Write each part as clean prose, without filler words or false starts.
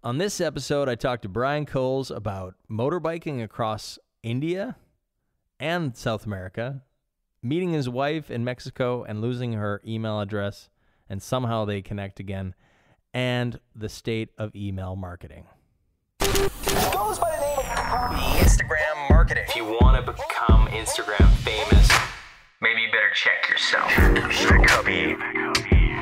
On this episode, I talked to Brian Coles about motorbiking across India and South America, meeting his wife in Mexico and losing her email address, and somehow they connect again, and the state of email marketing. It goes by the name of Instagram marketing. If you want to become Instagram famous, maybe you better check yourself. The Cubby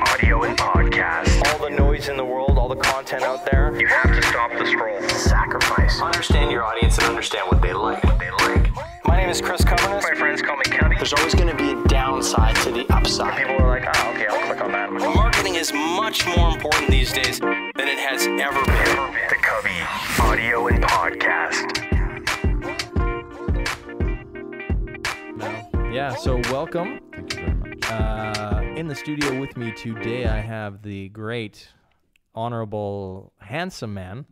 audio and podcast. All the noise in the world, all the content out there. You have to stop the scroll. Sacrifice. Understand your audience and understand what they like. My name is Chris Covenus. My friends call me Cubby. There's always going to be a downside to the upside. People are like, oh, okay, I'll click on that. Marketing is much more important these days than it has ever been. The Cubby audio and podcast. Yeah, so welcome. Thank you very much. In the studio with me today, I have the great, honorable, handsome man,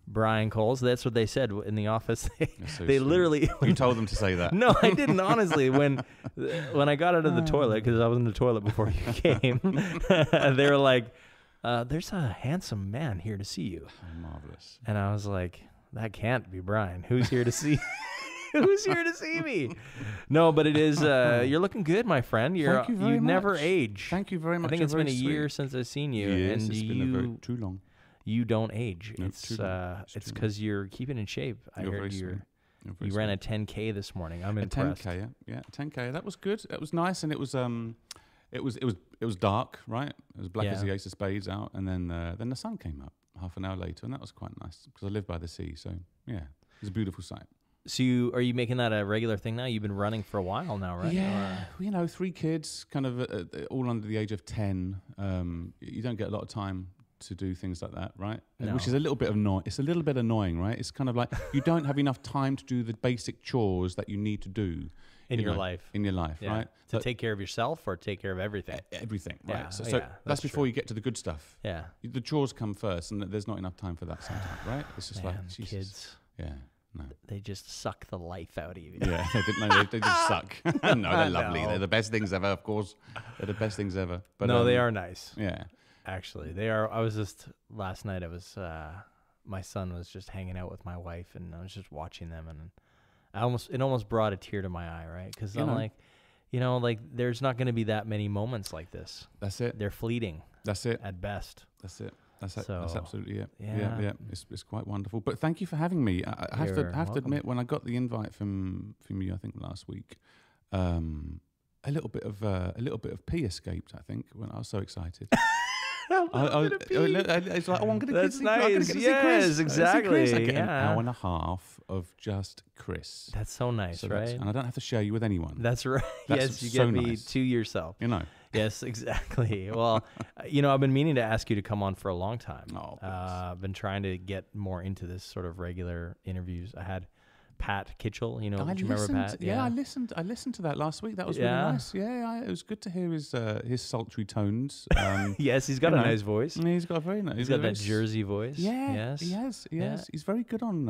Brian Coles. That's what they said in the office. They literally... You told them to say that. No, I didn't, honestly. When I got out of the toilet, because I was in the toilet before you came, they were like, there's a handsome man here to see you. Oh, marvelous. And I was like, that can't be Brian. Who's here to see Who's here to see me? No, but it is, you're looking good, my friend. Thank you very you much. Never age. Thank you very much. I think You're it's been a very year sweet. since I've seen you. Yes, and it's been too long. You don't age. No, It's too long. it's because you're keeping in shape. I You're heard very sweet. You're very you ran a sweet. 10K this morning. I'm A impressed. 10K, yeah, 10K. That was good. That was nice, and it was dark, right? It was black as the ace of spades out, and then the sun came up half an hour later, and that was quite nice because I live by the sea, so yeah, it was a beautiful sight. So are you making that a regular thing now? You've been running for a while now, right? Yeah, you know, 3 kids, kind of all under the age of 10. You don't get a lot of time to do things like that, right? No. Which is a little bit annoying. It's a little bit annoying, right? It's kind of like you don't have enough time to do the basic chores that you need to do In your life. In your life, Yeah. right? To take care of yourself or take care of everything. Everything, right? Yeah, So yeah, that's before you get to the good stuff. Yeah. The chores come first, and there's not enough time for that sometimes, right? It's just Man, like Jesus. kids. Yeah. No. They just suck the life out of you. Yeah, they just suck. No, they're lovely. No. They're the best things ever, of course. They're the best things ever. But No, they are nice. Yeah. Actually, they are. I was just last night. My son was just hanging out with my wife, and I was just watching them, and it almost brought a tear to my eye, right? Because I'm like, there's not going to be that many moments like this. That's it. They're fleeting. That's it. At best. That's it. That's So, absolutely it. yeah. Yeah. It's quite wonderful. But thank you for having me. I have You're to welcome. admit, when I got the invite from you, I think last week, a little bit of pee escaped. I think when I was so excited. It's like, I'm going to That's see nice. Chris. Yes, exactly. I get an Yeah. hour and a half of just Chris. That's so nice, So right? and I don't have to share you with anyone. That's right. That's Yes, you so get me nice. to yourself. You know. Yes, exactly. Well, I've been meaning to ask you to come on for a long time. Oh, please. I've been trying to get more into this sort of regular interviews. I had Pat Kitchell, do you remember Pat? Yeah, I listened to that last week. That was really nice. Yeah, it was good to hear his sultry tones. Yes, he's got a nice voice. He's got a very nice. He's got that Jersey voice. Yeah, Yes. he has. He's very good on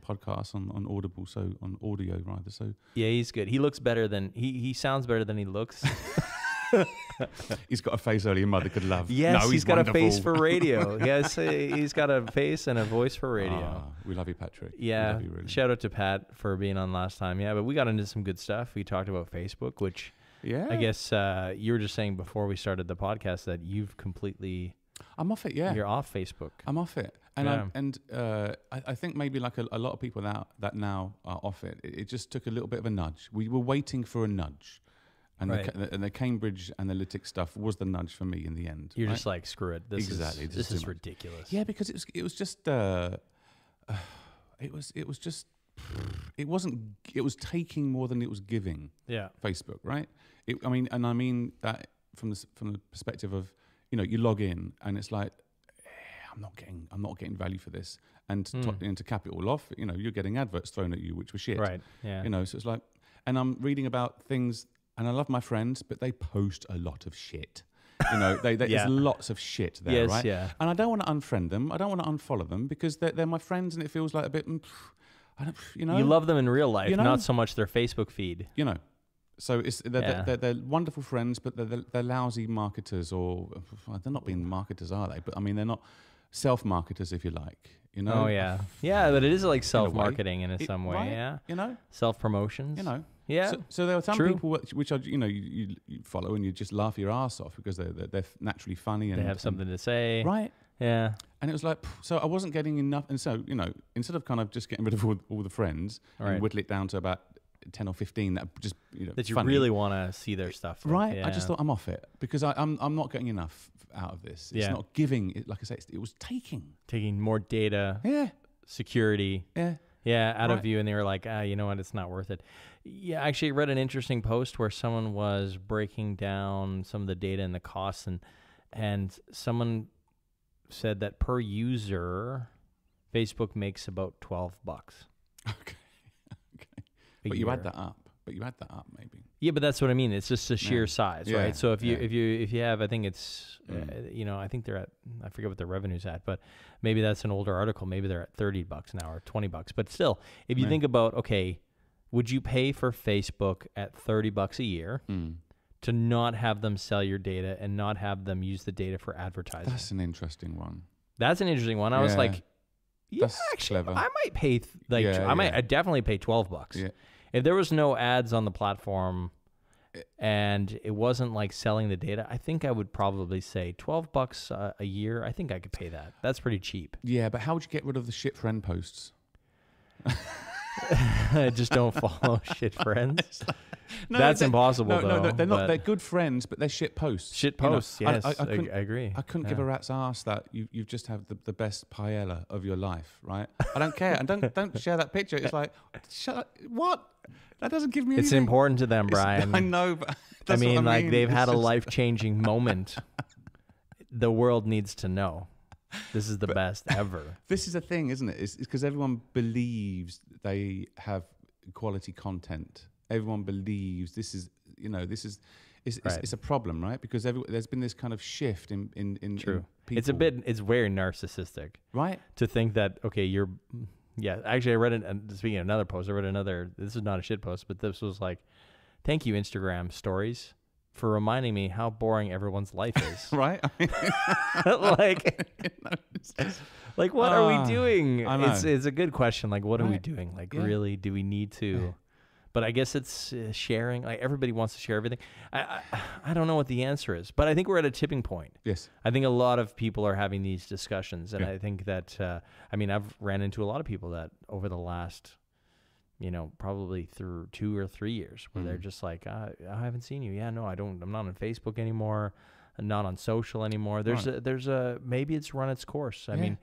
podcasts, on Audible, so on audio rather. So Yeah, he's good. He looks better than he sounds better than he looks. he's got a face only a mother could love. Yes, No, he's got wonderful. a face for radio. Yes, he's got a face and a voice for radio. We love you, Patrick. Yeah, we love you, really. shout out to Pat for being on last time. Yeah, but we got into some good stuff. We talked about Facebook, which I guess you were just saying before we started the podcast that you've completely... I'm off it. Yeah, You're off Facebook. I'm off it. And Yeah. I think maybe like a lot of people that now are off it. It just took a little bit of a nudge. We were waiting for a nudge. And, Right. the Cambridge Analytics stuff was the nudge for me in the end. You're right? just like, screw it. This Exactly, is, just this is too much. ridiculous. Yeah, because it was just it was taking more than it was giving. Yeah. Facebook, right? I mean that from the perspective of, you log in and it's like, I'm not getting value for this, and to cap it all off, you're getting adverts thrown at you which were shit. Right. Yeah. So it's like, and I'm reading about things, and I love my friends, but they post a lot of shit. Yeah. There's lots of shit there, Yes, right? yeah. And I don't want to unfriend them. I don't want to unfollow them because they're my friends, and it feels like a bit, I don't, You love them in real life, You know? not so much their Facebook feed. So they're wonderful friends, but they're lousy marketers, or they're not being marketers, are they? But I mean, they're not. self-marketers, if you like. You know? Oh yeah, yeah, but it is like self-marketing in some way, right? yeah. You know, self-promotions. you know. Yeah. So there are some True. people which are, you know, you follow and you just laugh your ass off because they're naturally funny and They have something to say. right. Yeah. And it was like, so I wasn't getting enough. And so, you know, instead of kind of just getting rid of all the friends Right. and whittle it down to about 10 or 15 that just, you know, That you funny, really want to see their stuff. right? Yeah. I just thought I'm off it because I'm not getting enough out of this. It's Yeah. not giving. Like I say, it was taking. Taking more data, Yeah. security, Yeah. out of Right. you, and they were like, you know what, it's not worth it. Yeah, actually, I read an interesting post where someone was breaking down some of the data and the costs, and someone said that per user, Facebook makes about $12. Okay. Okay. a But you year. add that up. Maybe. Yeah, but that's what I mean. It's just the sheer size, Yeah, right? So if yeah. you have, I think it's, you know, I think they're at, I forget what their revenue's at, but maybe that's an older article. Maybe they're at $30 now or $20. But still, if you think about, okay, would you pay for Facebook at $30 a year to not have them sell your data and not have them use the data for advertising? That's an interesting one. That's an interesting one. I was Yeah. like, yeah, That's actually, clever. I might pay I'd definitely pay $12. Yeah. If there was no ads on the platform and it wasn't like selling the data, I think I would probably say $12 a year. I think I could pay that. That's pretty cheap. Yeah, but how would you get rid of the shit friend posts? Just don't follow shit friends. No, That's impossible, though. No, they're not. but They're good friends, but they're shit posts. shit You know, posts, yes. I couldn't, agree. I couldn't give a rat's ass that you've just had the best paella of your life, right? I don't care, and don't share that picture. It's like, shut up. What? That doesn't give me. It's anything. important to them, Brian. I know, but I that's mean, what like they've It's had a just- life-changing moment. The world needs to know. This is the best ever. This is a thing, isn't it? It's because everyone believes they have quality content. Everyone believes this is, you know, it's a problem, right? Because there's been this kind of shift in True. people. It's very narcissistic, right. to think that, okay, actually I read it, and speaking of another post, this is not a shit post, but this was like, thank you Instagram stories for reminding me how boring everyone's life is. Right. Like what are we doing? I know. It's a good question. Like, what are we Right. doing? Like, Yeah. really, do we need to? But I guess it's sharing. Like, everybody wants to share everything. I don't know what the answer is, but I think we're at a tipping point. Yes. I think a lot of people are having these discussions, and Yeah. I think that I've ran into a lot of people that over the last, probably through 2 or 3 years, where they're just like, I haven't seen you. Yeah, no, I don't. I'm not on Facebook anymore. I'm not on social anymore. There's a maybe it's run its course. I mean,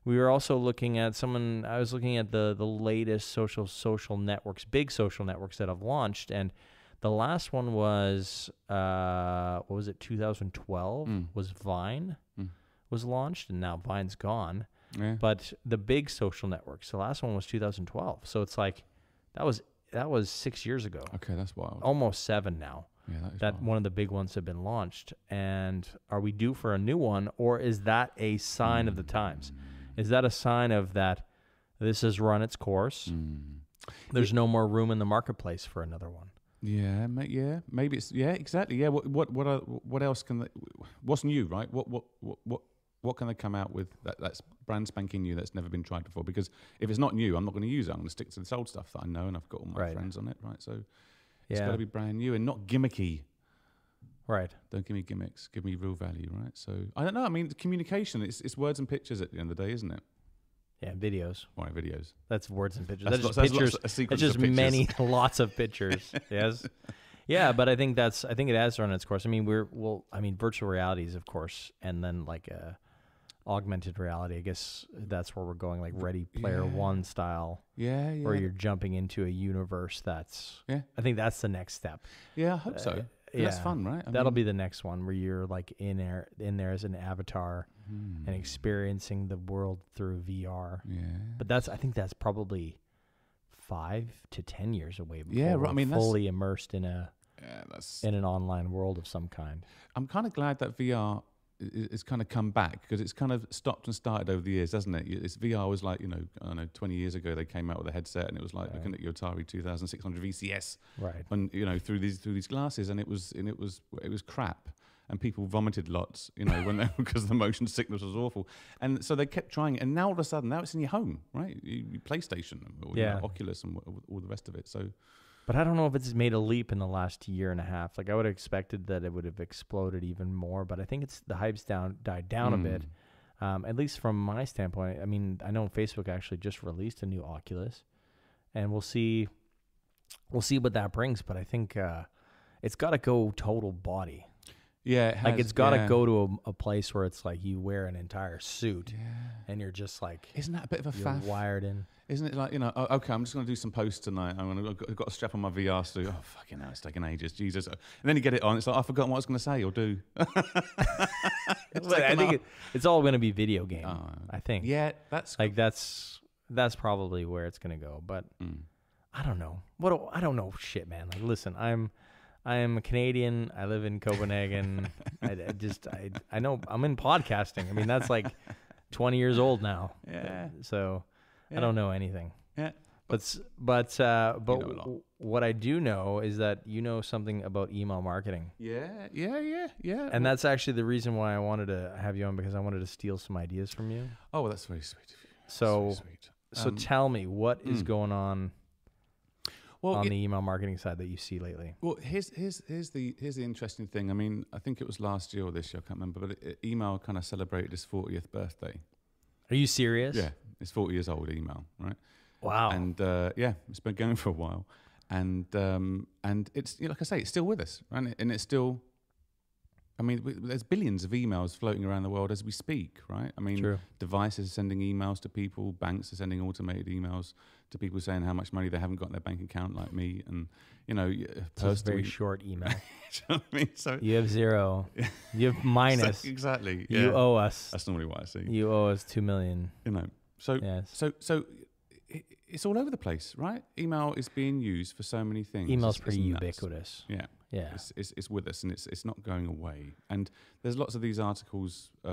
we were also looking at I was looking at the latest social networks, big social networks that have launched, and the last one was what was it? 2012 was Vine was launched, and now Vine's gone. Yeah. But the big social networks, the last one was 2012. So it's like that was 6 years ago, Okay, that's wild. almost 7 now. Yeah, that is That wild. one of the big ones have been launched. And are we due for a new one, or is that a sign of the times? Is that a sign of that this has run its course? There's no more room in the marketplace for another one. Yeah, maybe it's exactly. Yeah, what else can they, what's new, right? What can they come out with that's brand spanking new that's never been tried before? Because if it's not new, I'm not going to use it. I'm going to stick to the old stuff that I know and I've got all my friends on it, right? So it's got to be brand new and not gimmicky. Right. Don't give me gimmicks. Give me real value, right? So I don't know. I mean, communication. It's words and pictures at the end of the day, isn't it? Yeah, videos. Why videos? That's words and pictures. That's That's, lots- just that's pictures. lots- a sequence That's just of pictures. many, lots of pictures. Yes. Yeah, but I think it has run its course. I mean, virtual realities, of course, and then like augmented reality. I guess that's where we're going, like Ready Player One style. Yeah. Where you're jumping into a universe that's. Yeah. I think that's the next step. Yeah, I hope so. That's fun, right? That'll be the next one, where you're like in there as an avatar and experiencing the world through VR. Yeah. But I think that's probably 5 to 10 years away before Yeah, right. we're I mean, that's- fully immersed in in an online world of some kind. I'm kind of glad that VR is kind of come back because it's kind of stopped and started over the years, hasn't it? VR was like, I don't know, 20 years ago they came out with a headset and it was like looking at your Atari 2600 VCS, Right. and through these glasses, and it was crap. and people vomited lots, you know, when because the motion sickness was awful. And so they kept trying it, and now all of a sudden, now it's in your home, right? Your PlayStation, or you know, Oculus, and all the rest of it. So, but I don't know if it's made a leap in the last year and a half. Like I would have expected that it would have exploded even more, but I think the hype's died down a bit. At least from my standpoint. I mean, I know Facebook actually just released a new Oculus, and we'll see what that brings. But I think it's got to go total body. Yeah, it has, like it's got to go to a place where it's like you wear an entire suit, and you're just like, isn't that a bit of a you're faff? Wired in. Isn't it like, you know, okay, I'm just going to do some posts tonight. I've got to strap on my VR suit. Oh, fucking hell, it's taking ages. Jesus. And then you get it on. It's like, I've forgotten what I was going to say or do. I think it's all going to be video game. I think. Yeah, that's like that's probably where it's going to go. But I don't know. I don't know shit, man. Like, listen, I am a Canadian. I live in Copenhagen. I know I'm in podcasting. I mean, that's like 20 years old now. Yeah. So I don't know anything. Yeah. But what I do know is that you know something about email marketing. Yeah. And that's actually the reason why I wanted to have you on, because I wanted to steal some ideas from you. Oh, well, that's very sweet of you. So tell me, what is going on the email marketing side that you see lately? Well, here's the interesting thing. I mean, I think it was last year or this year, I can't remember, but email kind of celebrated its 40th birthday. Are you serious? Yeah, it's 40 years old, email, right? Wow. And it's been going for a while, and it's, you know, like I say, it's still with us, right? And it's still, I mean, there's billions of emails floating around the world as we speak, right? I mean, True. Devices are sending emails to people, banks are sending automated emails to people saying how much money they haven't got in their bank account, like me, and you know, so it's a very short email. You know what I mean? So you have zero, you have minus. So, exactly. You owe us. That's normally what I see. You owe us $2 million. You know, so yes. so it's all over the place, right? Email is being used for so many things. Email's pretty ubiquitous. Yeah. Yeah. It's with us, and it's not going away. And there's lots of these articles, you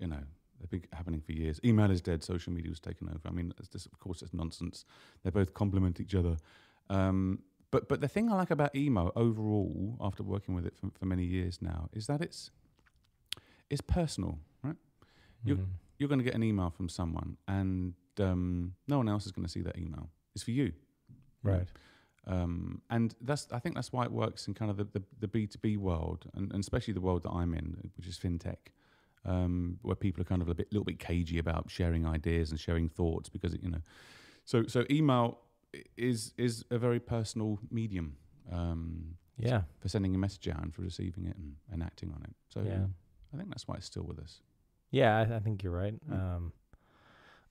know, they've been happening for years. Email is dead. Social media was taken over. I mean, of course, it's nonsense. They both complement each other. But the thing I like about email overall, after working with it for many years now, is that it's personal, right? You're going to get an email from someone, and no one else is going to see that email. It's for you, right? And I think that's why it works in kind of the B2B world, and especially the world that I'm in, which is fintech, where people are kind of little bit cagey about sharing ideas and sharing thoughts, because you know, so email is a very personal medium, for sending a message out and for receiving it and acting on it. So I think that's why it's still with us. Yeah, I think you're right.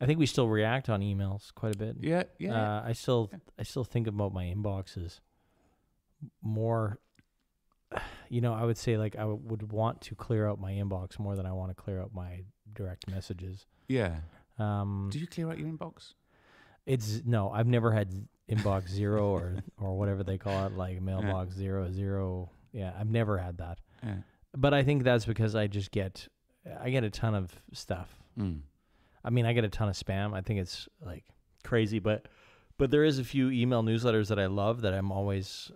I think we still react on emails quite a bit. Yeah. I still think about my inbox as more, you know, I would say like I would want to clear out my inbox more than I want to clear out my direct messages. Yeah. Do you clear out your inbox? No, I've never had inbox zero or whatever they call it, like mailbox 00. Yeah, I've never had that. Yeah. But I think that's because I get a ton of stuff. I mean, I get a ton of spam. I think it's like crazy, but there is a few email newsletters that I love that I'm always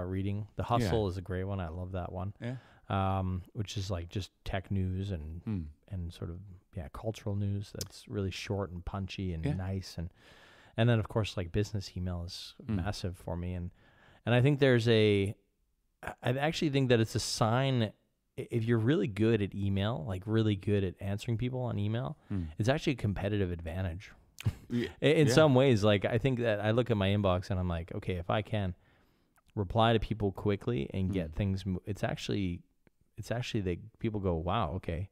reading. The Hustle is a great one. I love that one. Yeah. Which is like just tech news and sort of cultural news that's really short and punchy and nice, and then of course like business email is massive for me, and I think I actually think that it's a sign. If you're really good at email, like really good at answering people on email, it's actually a competitive advantage. In some ways, like I think that I look at my inbox and I'm like, okay, if I can reply to people quickly and get things, it's actually people go, wow, okay,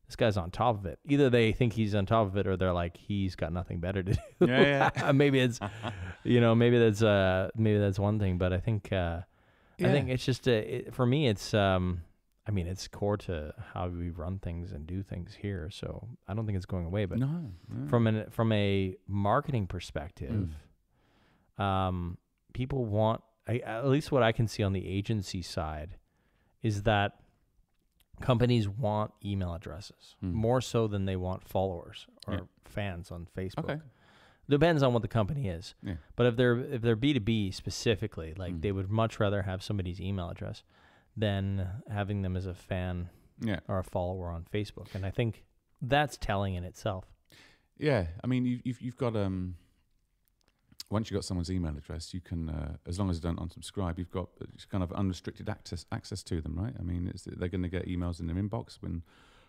this guy's on top of it. Either they think he's on top of it, or they're like, he's got nothing better to do. Maybe it's, maybe that's one thing. But I think it's just for me, it's. I mean, it's core to how we run things and do things here, so I don't think it's going away. But from a marketing perspective, people want, at least what I can see on the agency side, is that companies want email addresses more so than they want followers or fans on Facebook. Okay. Depends on what the company is. But if they're B2B specifically, like they would much rather have somebody's email address than having them as a fan Yeah. or a follower on Facebook. And I think that's telling in itself. Yeah. I mean, you've got once you've got someone's email address, you can, as long as they don't unsubscribe, you've got kind of unrestricted access to them, right? I mean, they're going to get emails in their inbox when.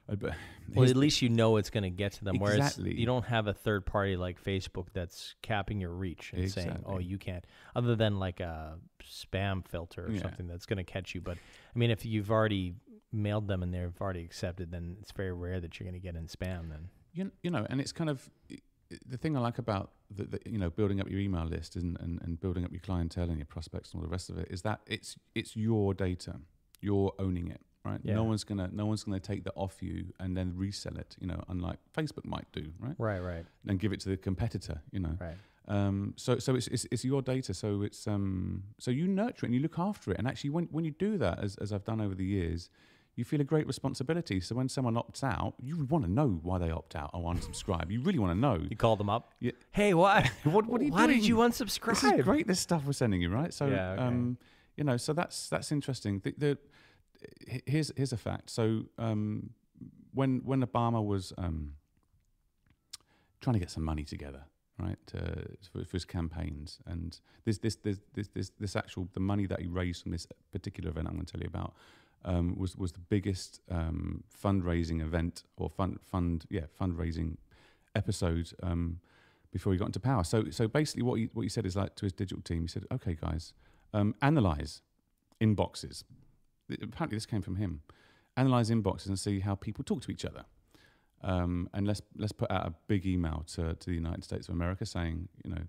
Well, at least you know it's going to get to them. Exactly. Whereas you don't have a third party like Facebook that's capping your reach and saying, "Oh, you can't," other than like a spam filter or something that's going to catch you. But I mean, if you've already mailed them and they've already accepted, then it's very rare that you're going to get in spam. Then you know, and it's kind of the thing I like about the building up your email list and building up your clientele and your prospects and all the rest of it is that it's your data, you're owning it. Right. Yeah. No one's gonna take that off you and then resell it. You know, unlike Facebook might do. Right. Right. And give it to the competitor. You know. Right. So it's your data. So it's so you nurture it and you look after it. And actually, when you do that, as I've done over the years, you feel a great responsibility. So when someone opts out, you want to know why they opt out or unsubscribe. You really want to know. You call them up. Yeah. Hey, why? what are you Why doing? did you unsubscribe? This is great. This stuff we're sending you, right? So Yeah, okay. you know, so that's interesting. Here's a fact. So when Obama was trying to get some money together, right, for his campaigns, and this actual the money that he raised from this particular event I'm going to tell you about was the biggest fundraising event or fundraising episode before he got into power. So basically, what he said is like to his digital team, he said, "Okay, guys, analyze inboxes." Apparently, this came from him. Analyze inboxes and see how people talk to each other, and let's put out a big email to the United States of America saying, you know,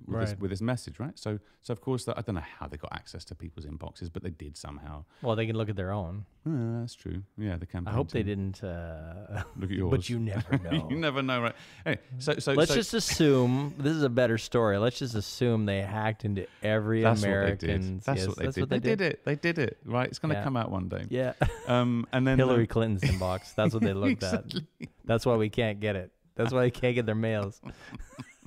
with this message, right? So of course, I don't know how they got access to people's inboxes, but they did somehow. Well, they can look at their own. That's true. Yeah, the campaign. I hope they team. didn't Look at yours. But you never know. You never know, right? Hey, so let's just assume this is a better story. Let's just assume they hacked into every American's. That's what they did. They did it. Right? It's going to come out one day. Yeah. And then Hillary Clinton's inbox. That's what they looked exactly. at. That's why we can't get it. That's why they can't get their mails.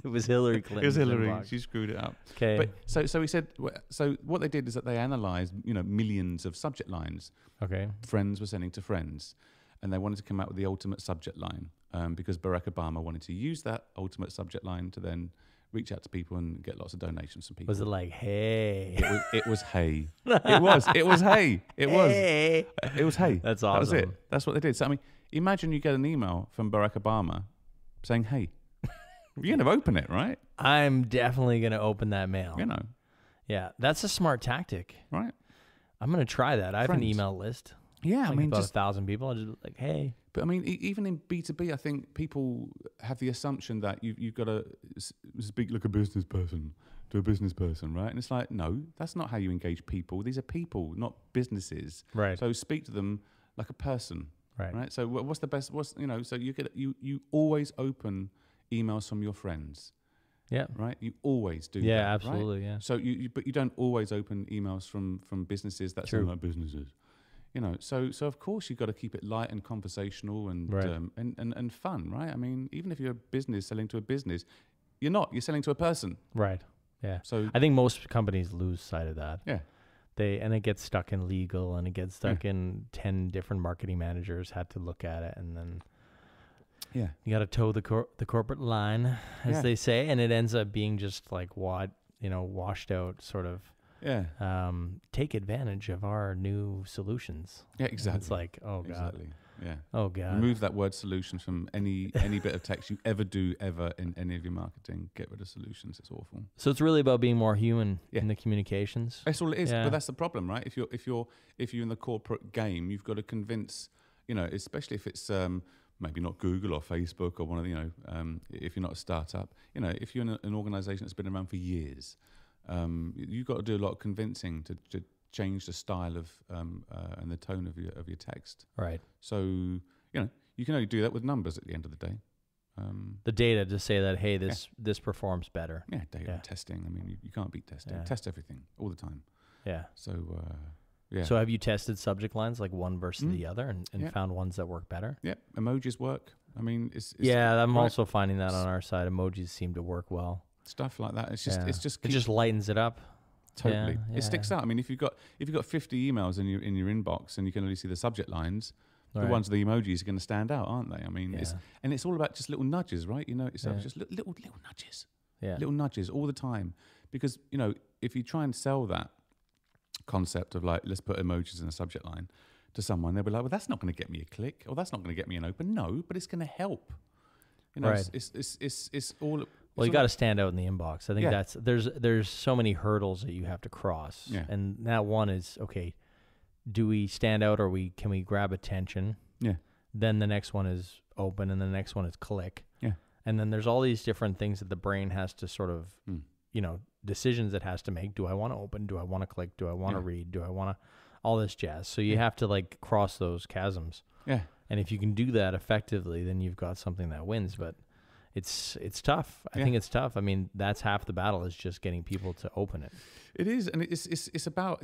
It was Hillary Clinton. It was Hillary. Inbox. She screwed it up. Okay. But so he said. So what they did is that they analysed, millions of subject lines. Okay. Friends were sending to friends, and they wanted to come out with the ultimate subject line because Barack Obama wanted to use that ultimate subject line to then reach out to people and get lots of donations from people. Was it like, hey? It was hey. It was hey. It was. Hey. It was hey. That's awesome. That was it. That's what they did. So I mean, imagine you get an email from Barack Obama saying hey. You're going to open it, right? I'm definitely going to open that mail. You know. Yeah, that's a smart tactic. Right. I'm going to try that. I have an Friends. able list. Yeah, Like I mean, about just 1,000 people. I'll just be like, hey. But I mean, even in B2B, I think people have the assumption that you've got to speak like a business person to a business person, right? And it's like, no, that's not how you engage people. These are people, not businesses. Right. So speak to them like a person. Right. So what's the best? So you always open emails from your friends. Yeah. Right. You always do. Yeah, that, absolutely. Right? Yeah. So but you don't always open emails from businesses that sound like businesses. So of course you've got to keep it light and conversational and Right. and fun, right? I mean, even if you're a business selling to a business, you're selling to a person. Right. Yeah. So I think most companies lose sight of that. yeah, And it gets stuck in legal, and it gets stuck in 10 different marketing managers had to look at it, and then yeah, you got to toe the corporate line, as they say, and it ends up being just like washed out sort of. yeah, Take advantage of our new solutions. yeah, exactly. It's like, oh god, Exactly. Yeah. oh god. Remove that word solutions from any bit of text you ever do in any of your marketing. Get rid of solutions. It's awful. So it's really about being more human Yeah. in the communications. That's all it is. Yeah. But that's the problem, right? If you're in the corporate game, you've got to convince, especially if it's maybe not Google or Facebook or one of if you're not a startup, if you're in an organization that's been around for years, you've got to do a lot of convincing to change the style of and the tone of your text. Right. So you can only do that with numbers at the end of the day. The data to say that, hey, this performs better. Yeah, data testing. I mean, you can't beat testing. Yeah. Test everything all the time. Yeah. So yeah. So have you tested subject lines like one versus the other and found ones that work better? Yeah, emojis work. I mean, it's I'm right. also finding that on our side. Emojis seem to work well. Stuff like that. It's just It just lightens it up. Totally, Yeah, it sticks yeah. out. I mean, if you've got 50 emails in your inbox and you can only see the subject lines, the Right. ones with the emojis are going to stand out, aren't they? I mean, Yeah. it's all about just little nudges, right? You know, it's Yeah. just little nudges, Yeah. little nudges all the time. Because if you try and sell that concept of like, let's put emojis in the subject line to someone, they'll be like, well, that's not going to get me a click, or that's not going to get me an open. No, but it's going to help. Right. It's all. Well, you got to stand out in the inbox. I think Yeah. there's so many hurdles that you have to cross. Yeah. And that one is, okay, do we stand out, or can we grab attention? Yeah. Then the next one is open, and the next one is click. Yeah. And then there's all these different things that the brain has to sort of, decisions it has to make. Do I want to open? Do I want to click? Do I want to read? Do I want to, all this jazz. So you have to like cross those chasms. Yeah. And if you can do that effectively, then you've got something that wins. But it's tough. I think it's tough. I mean, that's half the battle, is just getting people to open it. It is, and it's about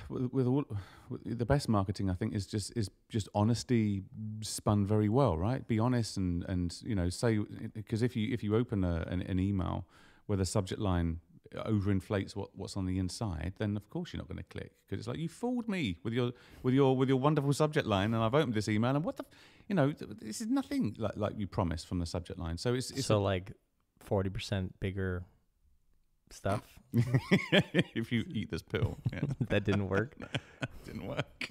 with the best marketing, I think, is just honesty spun very well, right? Be honest and say, because if you open an email where the subject line overinflates what's on the inside, then of course you're not going to click, because it's like, you fooled me with your wonderful subject line, and I've opened this email, and this is nothing like you promised from the subject line. So it's so like 40% bigger stuff. if you eat this pill, That didn't work. didn't work.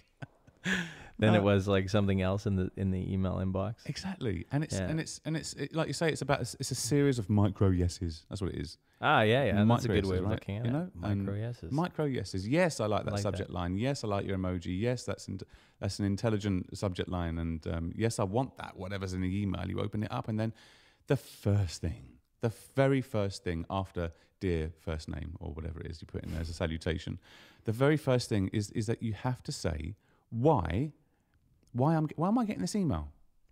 Then it was like something else in the email inbox. Exactly, and it's like you say, it's a series of micro yeses. That's what it is. Yeah. That's a good way Micro of yeses, looking at right? it. Micro yeses. Micro yeses. Yes, I like that like subject that. line. Yes, I like your emoji. Yes, that's an intelligent subject line. And yes, I want that. Whatever's in the email, you open it up, and then the very first thing after dear first name or whatever it is you put in there as a salutation, the very first thing is that you have to say why am I getting this email?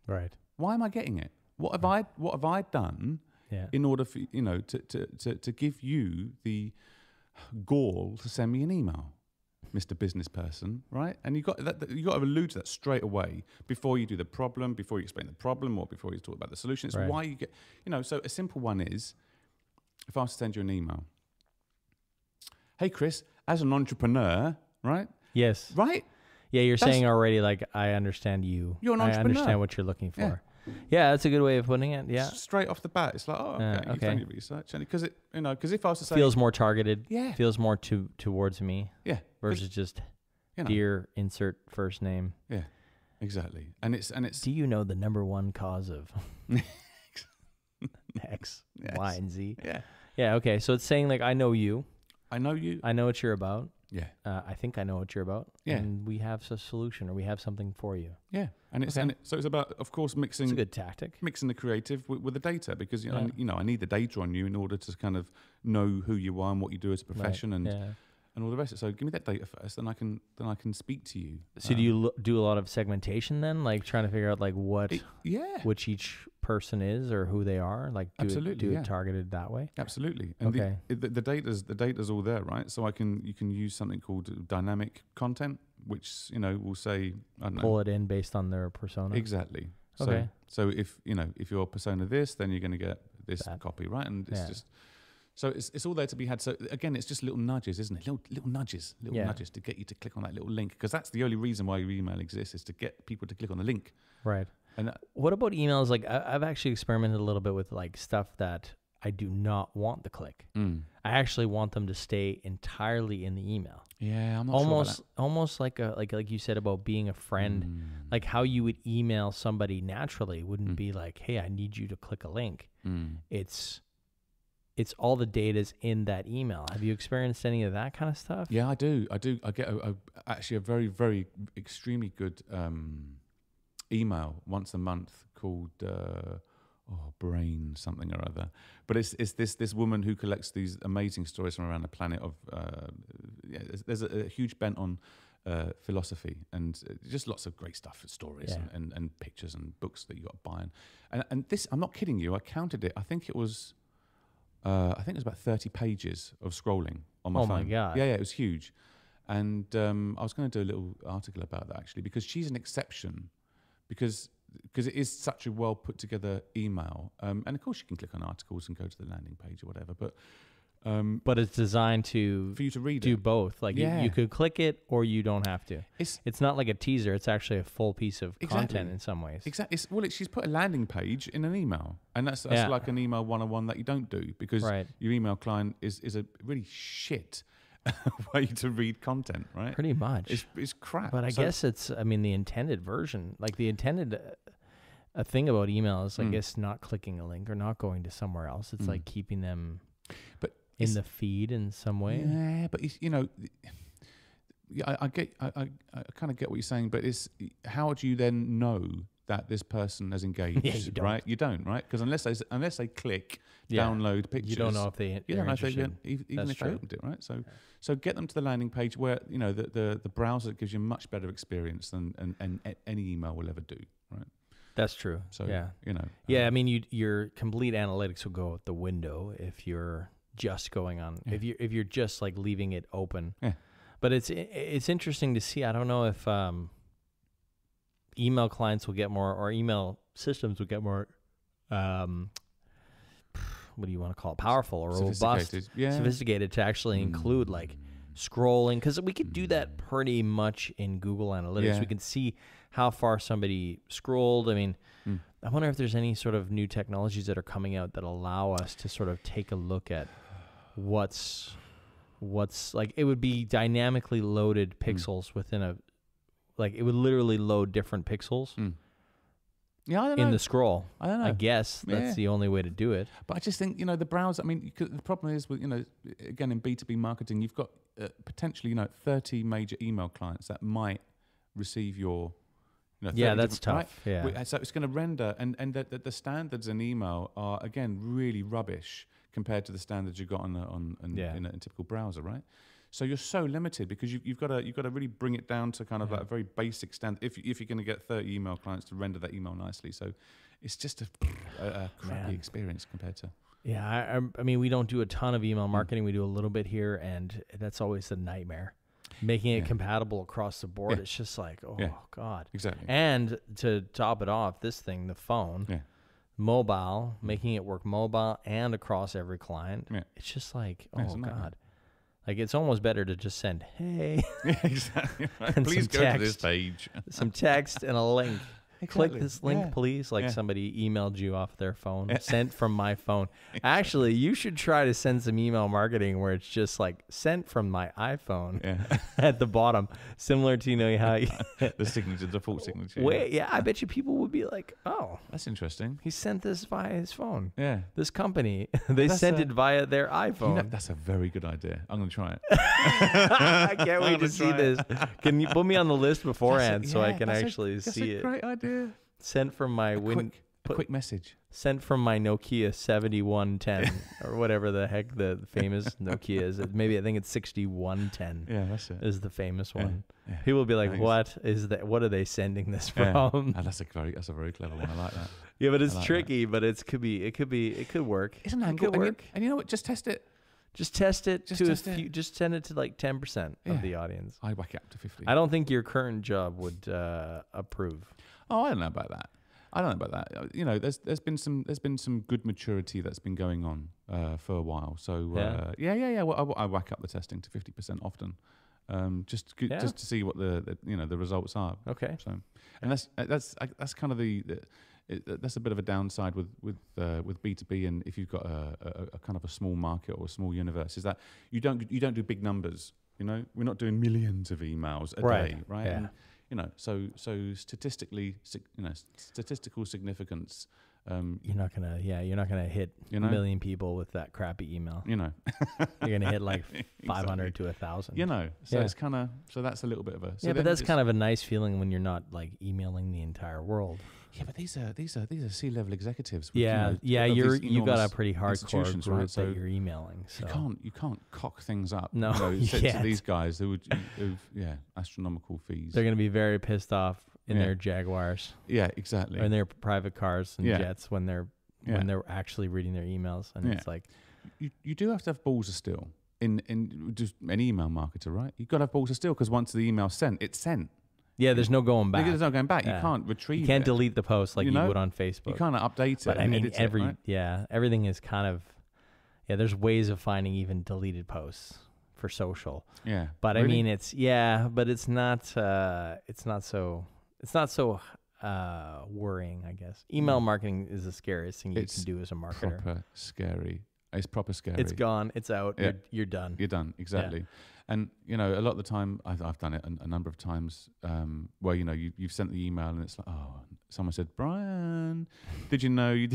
Right. Why am I getting it? What have I done in order for to give you the gall to send me an email, Mr. Business Person, right? And you got to allude to that straight away before you do the problem, before you explain the problem, or before you talk about the solution. It's Right. why you get, So a simple one is, if I was to send you an email, hey Chris, as an entrepreneur, right? Yes. Right? Yeah, you're saying already, like, I understand you. You're an I entrepreneur. understand what you're looking for. Yeah, that's a good way of putting it. Yeah. Straight off the bat, it's like, oh, okay, you've done your research, and because if I was to say, Feels more targeted. Yeah. Feels more towards me. yeah, Versus just you know. dear insert first name. yeah, exactly, and it's Do you know the number one cause of X, Yes. Y, and Z? yeah, Yeah. Okay. So it's saying, like, I know you. I know you, I know what you're about. yeah, I think I know what you're about. Yeah. And we have a solution, or we have something for you. yeah, and so it's about, of course, It's a mixing good tactic. the creative with the data, because Yeah. I need the data on you in order to kind of know who you are and what you do as a profession, Right. and all the rest. So give me that data first, then I can speak to you. So do you do a lot of segmentation then, like trying to figure out like Yeah, which each person is or who they are, like do it targeted that way? absolutely. And Okay. the data's all there, right? So you can use something called dynamic content, which will say, I don't know, Pull it in based on their persona. exactly. Okay. So if you're persona this, then you're going to get this That. copy, right? And it's Yeah. just. So it's all there to be had. So again, it's just little nudges, isn't it? Little nudges to get you to click on that little link, because that's the only reason why your email exists, is to get people to click on the link. Right. And What about emails? Like I've actually experimented a little bit with like stuff that I do not want the click. I actually want them to stay entirely in the email. yeah, I'm not sure about that. Almost like like you said about being a friend, like how you would email somebody naturally wouldn't be like, hey, I need you to click a link. It's all the data's in that email. Have you experienced any of that kind of stuff? Yeah, I do. I get actually a very, very extremely good email once a month called Brain something or other. But it's this woman who collects these amazing stories from around the planet of. There's a huge bent on philosophy and just lots of great stuff, stories and pictures and books that you got to buy. And this, I'm not kidding you. I counted it. I think it was about 30 pages of scrolling on my phone. Oh my God. Yeah, it was huge. And I was going to do a little article about that, actually, because she's an exception, because it is such a well put together email. And of course you can click on articles and go to the landing page or whatever. But But it's designed to for you to read do it. both. Like you could click it or you don't have to. It's not like a teaser. It's actually a full piece of content in some ways. Exactly. She's put a landing page in an email, and that's like an email 101 that you don't do because your email client is a really shit way to read content, right? Pretty much. It's crap. But I guess it's, I mean, the intended version, like the intended, a thing about email is, I guess, not clicking a link or not going to somewhere else. It's like keeping them in the feed in some way. Yeah, but it's, I kind of get what you're saying, but it's how do you then know that this person has engaged? Yeah, you don't. Right? You don't, right? Because unless they click download pictures, you don't know if they you don't know interested. if they even if true. they opened it, right? So get them to the landing page where the browser gives you a much better experience than any email will ever do, right? That's true. So I mean, your complete analytics will go out the window if you're just going on if you're just like leaving it open. Yeah. But it's interesting to see. I don't know if email clients will get more, or email systems will get more what do you want to call it, powerful or robust, sophisticated to actually include like scrolling, because we could do that pretty much in Google Analytics. We can see how far somebody scrolled. I mean, I wonder if there's any sort of new technologies that are coming out that allow us to sort of take a look at what's like. It would be dynamically loaded pixels within a, like it would literally load different pixels Yeah, I don't know. in the scroll. I don't know. I guess that's the only way to do it. But I just think, the browser, I mean, the problem is with, again, in B2B marketing, you've got potentially, 30 major email clients that might receive your, that's tough. Right? Yeah. So it's going to render, and the standards in email are, again, really rubbish compared to the standards you've got in a typical browser, right? So you're so limited because you've got to really bring it down to kind of like a very basic standard if you're going to get 30 email clients to render that email nicely. So it's just a crappy experience compared to. Yeah, I mean, we don't do a ton of email marketing. We do a little bit here, and that's always the nightmare. Making it compatible across the board, it's just like, God. Exactly. And to top it off, this thing, the phone, mobile, making it work mobile and across every client. Yeah. It's just like, God. Like, it's almost better to just send, hey. Yeah, exactly. Please go to this page. Some text and a link. Exactly. Click this link, please. Like somebody emailed you off their phone. Sent from my phone. Actually, you should try to send some email marketing where it's just like sent from my iPhone at the bottom. Similar to, how you the signature, default signature. Wait, I bet you people would be like, oh. That's interesting. He sent this via his phone. Yeah. This company, they sent it via their iPhone. That's a very good idea. I'm going to try it. I can't wait to see this. Can you put me on the list beforehand so I can actually see it? That's a great idea. Sent from my quick message. Sent from my Nokia 7110 or whatever the heck the famous Nokia is. Maybe I think it's 6110. Yeah, that's it. Is the famous one. Yeah. People will be like, "What is that? What are they sending this from?" That's a very clever one. I like that. Yeah, but it's tricky. But it could work. Isn't that cool? Work? And you know what? Just test it. Just test it just send it to like 10% of the audience. I whack it up to 50. I don't think your current job would approve. Oh, I don't know about that. There's been some good maturity that's been going on for a while. So Well, I whack up the testing to 50% often, just to see what the results are. Okay. So, and that's kind of that's a bit of a downside with B2B, and if you've got a kind of a small market or a small universe, is that you don't do big numbers. We're not doing millions of emails a day, right? Yeah. And, so statistical significance. You're not gonna hit a million people with that crappy email. You're gonna hit like 500 to 1,000. So it's kind of that's a little bit of a but that's kind of a nice feeling when you're not like emailing the entire world. Yeah, but these are C-level executives. With, you got a pretty hardcore group right? So that you're emailing. So you can't cock things up. No, to these guys who've astronomical fees. They're gonna be very pissed off in their Jaguars. Yeah, exactly. Or in their private cars and jets when they're actually reading their emails, and it's like you do have to have balls of steel in just an email marketer, right? You've got to have balls of steel because once the email's sent, it's sent. Yeah, there's no going back. There's no going back. You can't retrieve. You can't delete the post like you would on Facebook. You can't update it. But I mean, everything is kind of. Yeah, there's ways of finding even deleted posts for social. Yeah. But Really? I mean, but it's not so worrying, I guess. Email marketing is the scariest thing you can do as a marketer. Proper scary. It's proper scary. It's gone. It's out. Yeah. You're done. You're done, exactly. And, you know, a lot of the time, I've done it a number of times where, you know, you've sent the email and it's like, oh, someone said, Brian, did you know you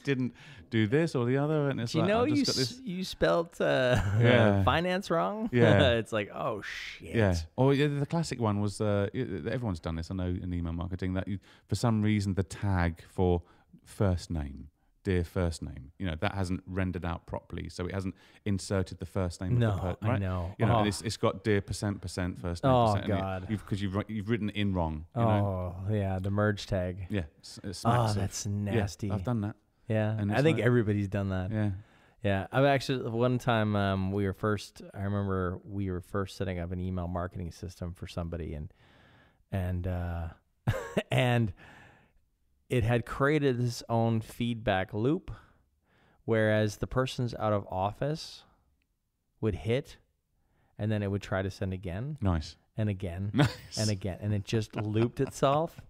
didn't do this or the other? And it's Do you like, know I've just got this. you spelt finance wrong? Yeah. It's like, oh, shit. Yeah. Or the classic one was, everyone's done this, I know, in email marketing, that for some reason the tag for first name, dear first name, you know, that hasn't rendered out properly, so it hasn't inserted the first name of the person, right? I know. You know, and it's got dear percent first name percent. God. Because you've written it in wrong. You Oh, yeah, the merge tag. Yeah. It smacks of- that's nasty. Yeah, I've done that. Yeah, And I it's think like- everybody's done that. Yeah. Yeah, I've actually one time I remember we were first setting up an email marketing system for somebody, and and it had created its own feedback loop, whereas the person's out of office would hit, and then it would try to send again Nice. and again Nice. and again, and it just looped itself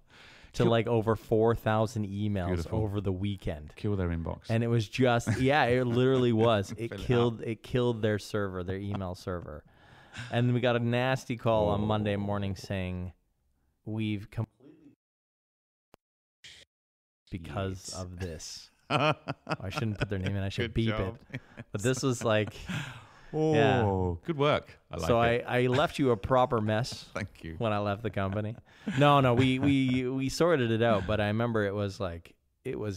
to like over 4,000 emails Beautiful. over the weekend. Kill their inbox. And it was just, it literally was. It Fill it killed their server, their email server. And we got a nasty call on Monday morning saying we've completely because of this. I shouldn't put their name in. I should Good beep job. it. But this was like, Oh, good work. I like so it. I left you a proper mess Thank you. when I left the company. No, we sorted it out, but I remember it was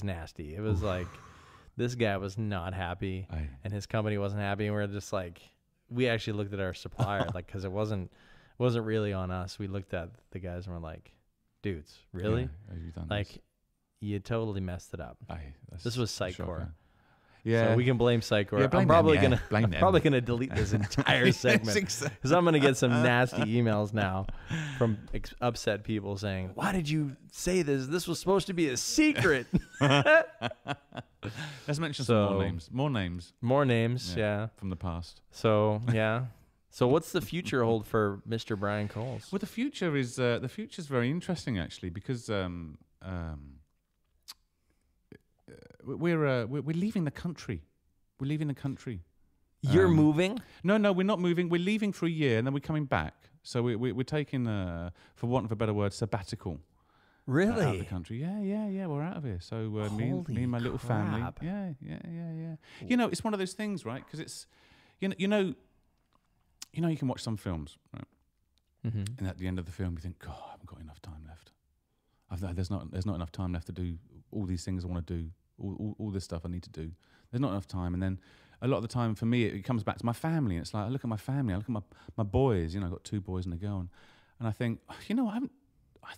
nasty. It was like this guy was not happy and his company wasn't happy, and we we're just like, we actually looked at our supplier like, because it wasn't really on us. We looked at the guys and we're like, dudes, really? Yeah, have you done Like, this? you totally messed it up. This was Sitecore. Yeah. So we can blame Sitecore. Yeah, blame I'm them, probably yeah. gonna Blame I'm them. probably gonna delete this entire segment because I'm gonna get some nasty emails now from upset people saying, "Why did you say this? This was supposed to be a secret." Let's mention some more names. More names More names, yeah. from the past. So yeah. So what's the future hold for Mr. Brian Coles? Well, the future is very interesting actually, because we're leaving the country. We're leaving the country. You're moving? No, we're not moving. We're leaving for a year and then we're coming back. So we're taking, for want of a better word, sabbatical. Really? Out of the country. Yeah. We're out of here. So me and my little family. crap. Yeah. You know, it's one of those things, right? Because it's, you know, you can watch some films, right? Mm-hmm. And at the end of the film, you think, God, I haven't got enough time left. There's not enough time left to do all these things I want to do, all this stuff I need to do. There's not enough time. And then a lot of the time for me, it comes back to my family. And it's like, I look at my family, I look at my boys, you know, I've got 2 boys and a girl. And I think, you know, I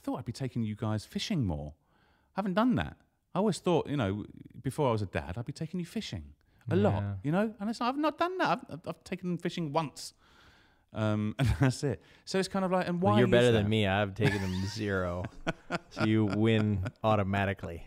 thought I'd be taking you guys fishing more. I haven't done that. I always thought, you know, before I was a dad, I'd be taking you fishing a lot, you know? And it's like, I've not done that. I've taken them fishing once. And that's it. So it's kind of like, and why? Well, you're better is than that? me. I've taken them 0. So you win automatically.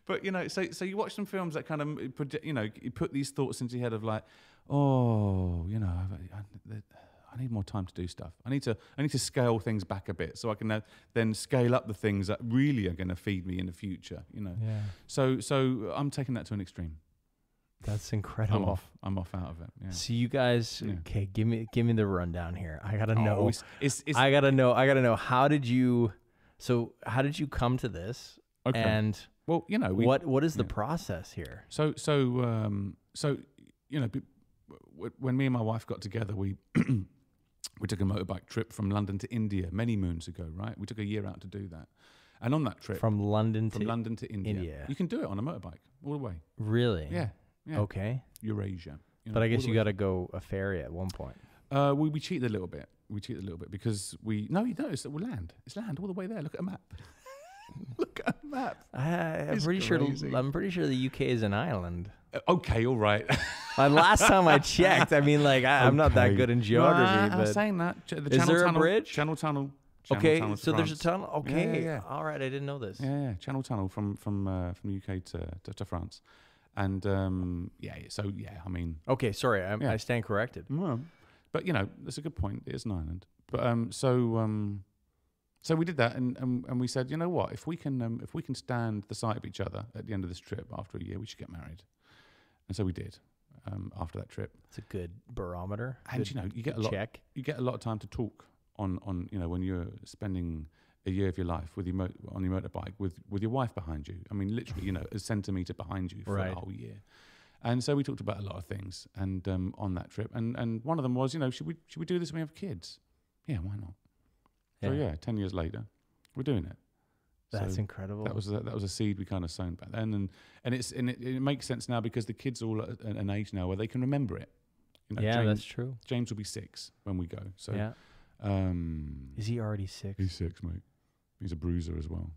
But, you know, so you watch some films that kind of, you know, you put these thoughts into your head of like, oh, you know, I need more time to do stuff. I need to scale things back a bit so I can then scale up the things that really are going to feed me in the future, you know. Yeah. So I'm taking that to an extreme. That's incredible. I'm off out of it. Yeah. So you guys, okay, give me the rundown here. I gotta know. It's I gotta know. How did you come to this? Okay. And well, you know, what is the process here? So you know, when me and my wife got together, we we took a motorbike trip from London to India many moons ago, right? We took a year out to do that, and on that trip From London to India, you can do it on a motorbike all the way. Really? Yeah. Okay. Eurasia. You know, But I all guess the you way. got to go a ferry at one point. We cheated a little bit. Because you know, it's land. It's land all the way there. Look at a map. Look at a map. I'm It's pretty crazy. sure. I'm pretty sure the UK is an island. Okay, all right. Last time I checked, I mean, like I'm not that Okay. good in No, geography. I'm but saying that. The is Channel there a Tunnel, bridge? Channel Tunnel. Okay, Tunnel to so there's a France. tunnel. Okay, Yeah. all right, I didn't know this. Yeah. Channel Tunnel from the UK to France. And I mean, Okay, sorry, I stand corrected. well, but that's a good point. It is an island. But so we did that, and we said, you know what, if we can stand the sight of each other at the end of this trip after a year, we should get married. And so we did. After that trip, It's a good barometer. and good, you get a good lot. check. You get a lot of time to talk on when you're spending a year of your life with your on your motorbike with your wife behind you. I mean, literally, a centimeter behind you for Right. the whole year. And so we talked about a lot of things, and on that trip, and one of them was, should we do this when we have kids? Yeah, why not? So 10 years later, we're doing it. That's So incredible. That was a seed we kind of sown back then, and it makes sense now because the kids are all at an age now where they can remember it. yeah, that's true. James will be 6 when we go. So Yeah. Is he already 6? he's 6, mate. He's a bruiser as well.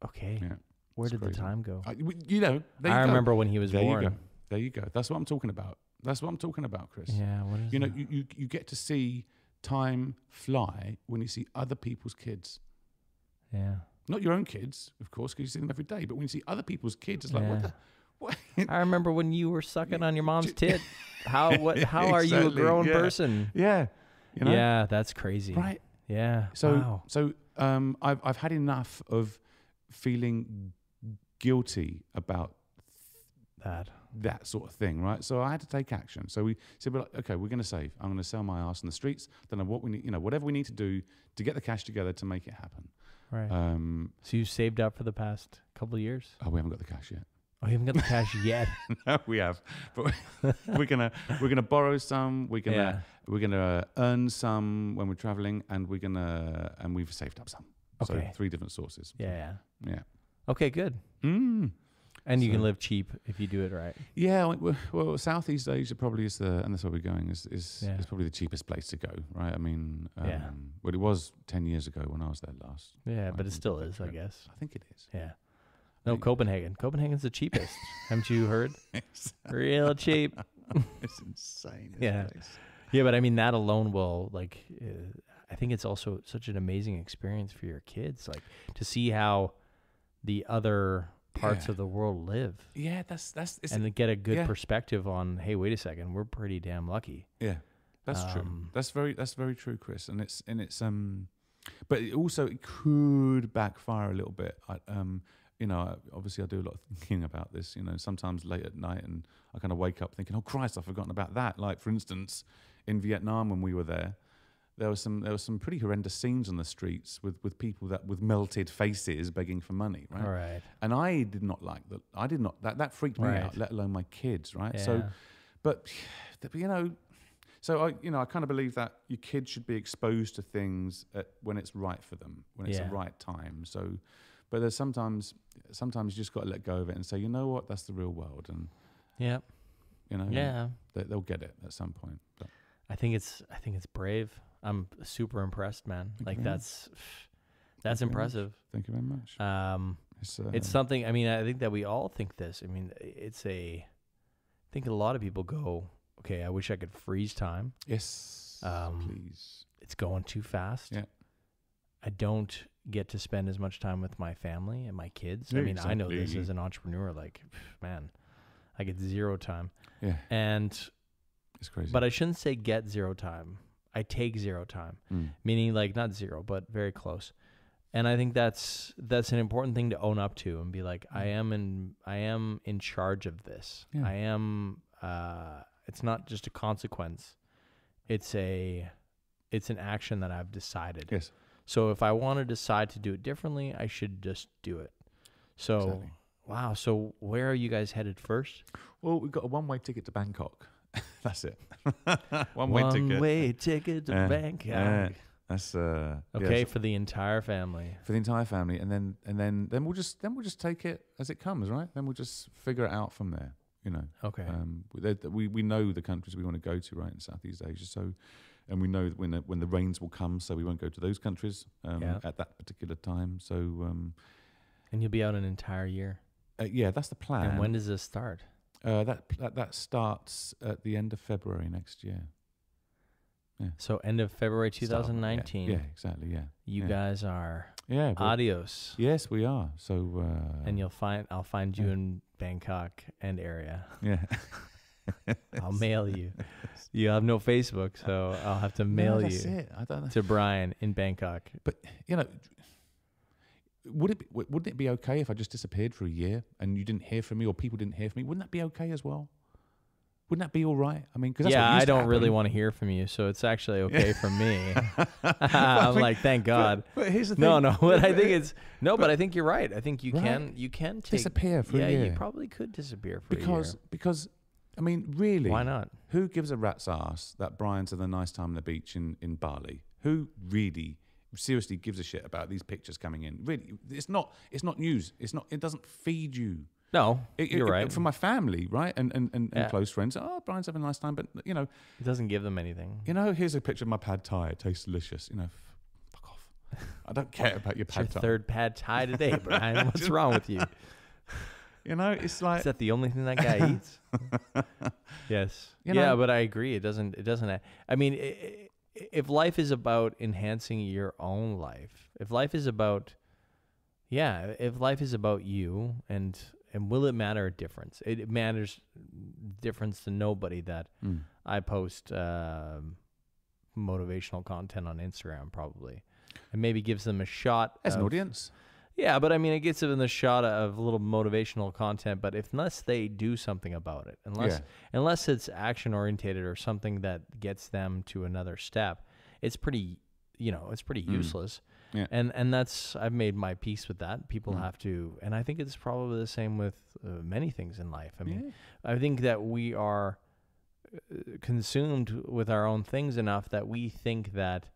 Okay. Yeah. Where It's did crazy. the time go? There you I go. remember when he was There born. you go. There you go. That's what I'm talking about. Chris. Yeah. What is that? You get to see time fly when you see other people's kids. Yeah. Not your own kids, of course, because you see them every day. But when you see other people's kids, it's like, Yeah. what? I remember when you were sucking on your mom's tit. How are you a Exactly, grown yeah. person? Yeah. Yeah, that's crazy. Right. Yeah. So, wow. I've had enough of feeling guilty about that sort of thing, right? So I had to take action. So we said, well, okay, we're going to save. I'm going to sell my ass in the streets. Don't know what we need, whatever we need to do to get the cash together to make it happen. Right. So you saved up for the past couple of years? Oh, we haven't got the cash yet. Oh, you haven't got the cash yet. No, we have, but we're gonna borrow some. We're gonna earn some when we're traveling, and we've saved up some. Okay. So 3 different sources. Yeah. Yeah. Okay, good. And you can live cheap if you do it right. Yeah, well, Southeast Asia probably is and that's where we're going, is probably the cheapest place to go, right? I mean, well, it was 10 years ago when I was there last. Yeah, but it still is, I guess. I think it is. Yeah. No, Copenhagen. Copenhagen's the cheapest. Haven't you heard? Real cheap. It's insane. Yeah. Yeah, but I mean, that alone will, I think it's also such an amazing experience for your kids, to see how the other parts of the world live. Yeah, and to get a good perspective on, hey, wait a second, we're pretty damn lucky. Yeah, that's true. That's very true, Chris. And it's but it could backfire a little bit. Obviously I do a lot of thinking about this. Sometimes late at night, and I kind of wake up thinking, oh Christ, I've forgotten about that. Like for instance, in Vietnam when we were there was some pretty horrendous scenes on the streets with people with melted faces begging for money, right? Right. And I did not like that. I did not that freaked me out, let alone my kids, right? Yeah. So, but I kind of believe that your kids should be exposed to things when it's right for them, when it's the right time. So, but there's sometimes you just got to let go of it and say, you know what, that's the real world, and they'll get it at some point. But I think it's brave. I'm super impressed, man. That's impressive. Thank you very much. It's something. I mean, I think that we all think this. I mean, I think a lot of people go, okay, I wish I could freeze time. Yes, please. It's going too fast. Yeah. I don't get to spend as much time with my family and my kids. Yeah, I mean, I know this exactly. as an entrepreneur. Man, I get 0 time. Yeah. And it's crazy. But I shouldn't say get 0 time. I take 0 time, meaning not 0, but very close. And I think that's an important thing to own up to and be like, I am in charge of this. Yeah. I am. It's not just a consequence. It's an action that I've decided. Yes. So if I want to decide to do it differently, I should just do it. So, Exactly. Wow. So where are you guys headed first? Well, we've got a one-way ticket to Bangkok. That's it. One-way ticket to Bangkok. Yeah. That's okay for the entire family. For the entire family, and then we'll just take it as it comes, right? Then we'll just figure it out from there. Okay. We know the countries we want to go to, right, in Southeast Asia. So, and we know that when the rains will come, so we won't go to those countries at that particular time. So, and you'll be out an entire year. Yeah, that's the plan. And when does this start? That starts at the end of February next year. Yeah. So end of February 2019. Yeah, exactly. Yeah. You guys are Yeah. Adios. Yes, we are. So. And I'll find you in Bangkok and area. Yeah. I'll mail you. You have no Facebook, so I'll have to mail that's you it. I don't know. to Brian in Bangkok. But you know, wouldn't it be okay if I just disappeared for a year and you didn't hear from me, or people didn't hear from me? Wouldn't that be okay as well? Wouldn't that be all right? I mean, because yeah, I don't really want to hear from you, so it's actually okay for me. I'm like, thank God. But here's the thing. No, but I think it's but I think you're right. I think you can take disappear for a year. Yeah, you probably could disappear for a year. Because I mean, really, why not? Who gives a rat's ass that Brian's had a nice time on the beach in Bali? Who really seriously gives a shit about these pictures coming in? Really, it's not news. It doesn't feed you. No, you're right. For my family, right, and close friends. Oh, Brian's having a nice time, but you know, it doesn't give them anything. You know, here's a picture of my pad thai. It tastes delicious. You know, fuck off. I don't care about your pad it's thai. Your third pad thai today, Brian. What's wrong with you? You know, it's like, is that the only thing that guy eats? Yes. You know, but I agree. It doesn't. I mean, if life is about enhancing your own life, if life is about you, and will it matter a difference? It matters difference to nobody that I post motivational content on Instagram, probably, and maybe gives them a shot as an audience. Yeah, but I mean, it gets them the shot of a little motivational content. But unless they do something about it, unless it's action orientated or something that gets them to another step, it's pretty useless. Yeah. And that's, I've made my peace with that. People have to, and I think it's probably the same with many things in life. I mean, I think that we are consumed with our own things enough that we think that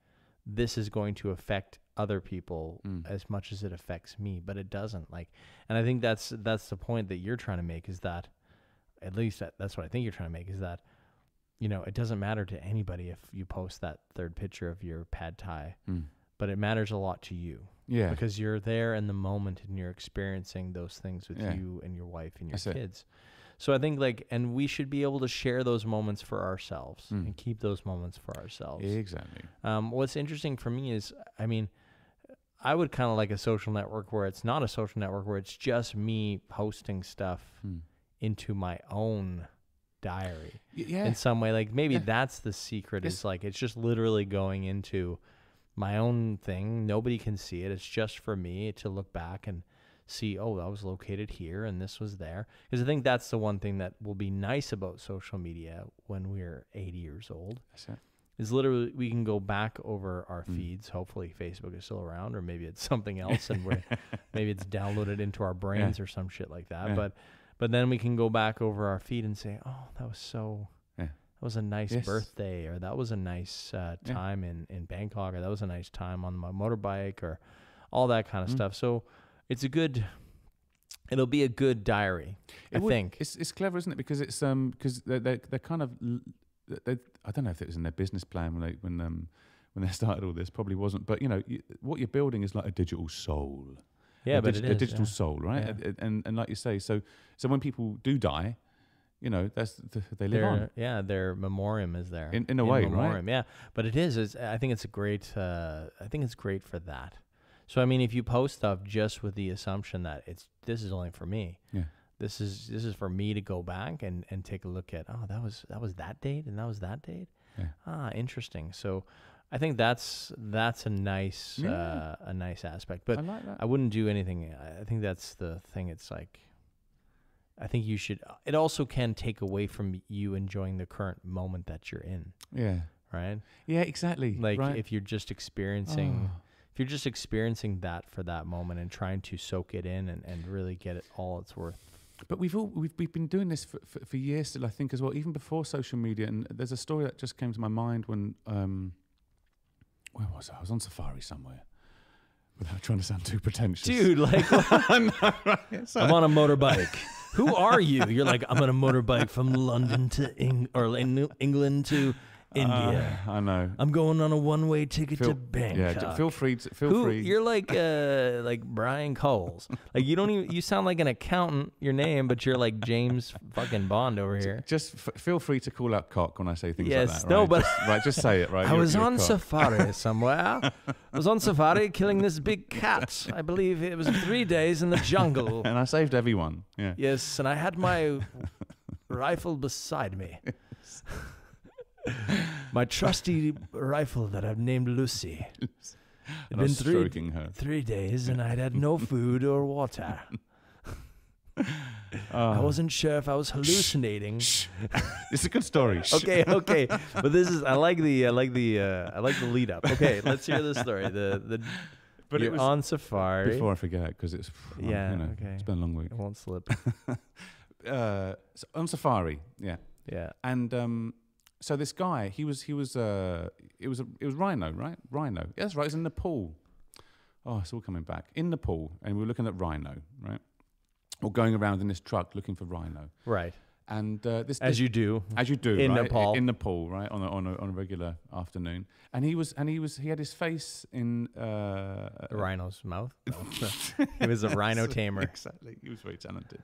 this is going to affect other people as much as it affects me, but it doesn't. And I think that's the point that you're trying to make, is that, at least that's what I think you're trying to make, is that, you know, it doesn't matter to anybody if you post that third picture of your pad thai, but it matters a lot to you. Yeah. Because you're there in the moment and you're experiencing those things with you and your wife and your kids. So I think and we should be able to share those moments for ourselves and keep those moments for ourselves. Exactly. What's interesting for me is, I mean, I would kind of like a social network where it's not a social network, where it's just me posting stuff into my own diary in some way. Like maybe that's the secret, is it's just literally going into my own thing. Nobody can see it. It's just for me to look back and see, oh, I was located here and this was there. Because I think that's the one thing that will be nice about social media when we're 80 years old. That's it. Is literally we can go back over our feeds. Hopefully Facebook is still around, or maybe it's something else, and maybe it's downloaded into our brains or some shit like that. But then we can go back over our feed and say, oh, that was a nice birthday, or that was a nice time in Bangkok, or that was a nice time on my motorbike, or all that kind of stuff. So it'll be a good diary. I think it's clever, isn't it? Because it's because they're kind of. I don't know if it was in their business plan when they started all this. Probably wasn't, but you know, what you're building is like a digital soul. Yeah, but a digital soul, right? Yeah. And like you say, so when people do die, you know, they live on. Yeah, their memoriam is there in a way, memoriam, right? Yeah, but it is. I think it's a great. I think it's great for that. So I mean, if you post stuff just with the assumption that this is only for me. Yeah. This is for me to go back and take a look at. Oh, that was that date, and that was that date. Yeah. Interesting. So, I think that's a nice aspect. But I like that. I wouldn't do anything. I think that's the thing. It's like, I think you should. It also can take away from you enjoying the current moment that you're in. Yeah. Right. Yeah. Exactly. Like if you're just experiencing. If you're just experiencing that for that moment and trying to soak it in and really get it all it's worth. But we've been doing this for years still, I think, as well, even before social media. And there's a story that just came to my mind when where was I? I was on safari somewhere. Without trying to sound too pretentious, dude. Like, I'm on a motorbike. Who are you? You're like, I'm on a motorbike from London to England to India. I know. I'm going on a one-way ticket to Bangkok. Yeah, feel free. You're like Brian Coles. Like you sound like an accountant, your name, but you're like James fucking Bond over here. Just feel free to call out cock when I say things Yes, like that. no, Right? but Just say it, right? I was You're on cock. safari somewhere. I was on safari killing this big cat. I believe it was 3 days in the jungle. And I saved everyone. Yeah. Yes, and I had my rifle beside me. My trusty rifle that I've named Lucy. It'd And I was stroking her. 3 days, and I'd had no food or water. I wasn't sure if I was hallucinating. It's a good story. Okay, but this is I like the lead up. Okay, let's hear the story. But you're on safari. Before I forget, because it's okay. It's been a long week. It won't slip. So on safari, yeah. And so this guy, it was rhino, right? Rhino. Yeah, that's right. It was in Nepal. Oh, it's all coming back. In Nepal, and we were looking at rhino, right? Or going around in this truck looking for rhino. Right. And as you do in right? Nepal, right, on a regular afternoon, and he had his face in a rhino's mouth. No. He was a rhino tamer. Exactly, he was very talented.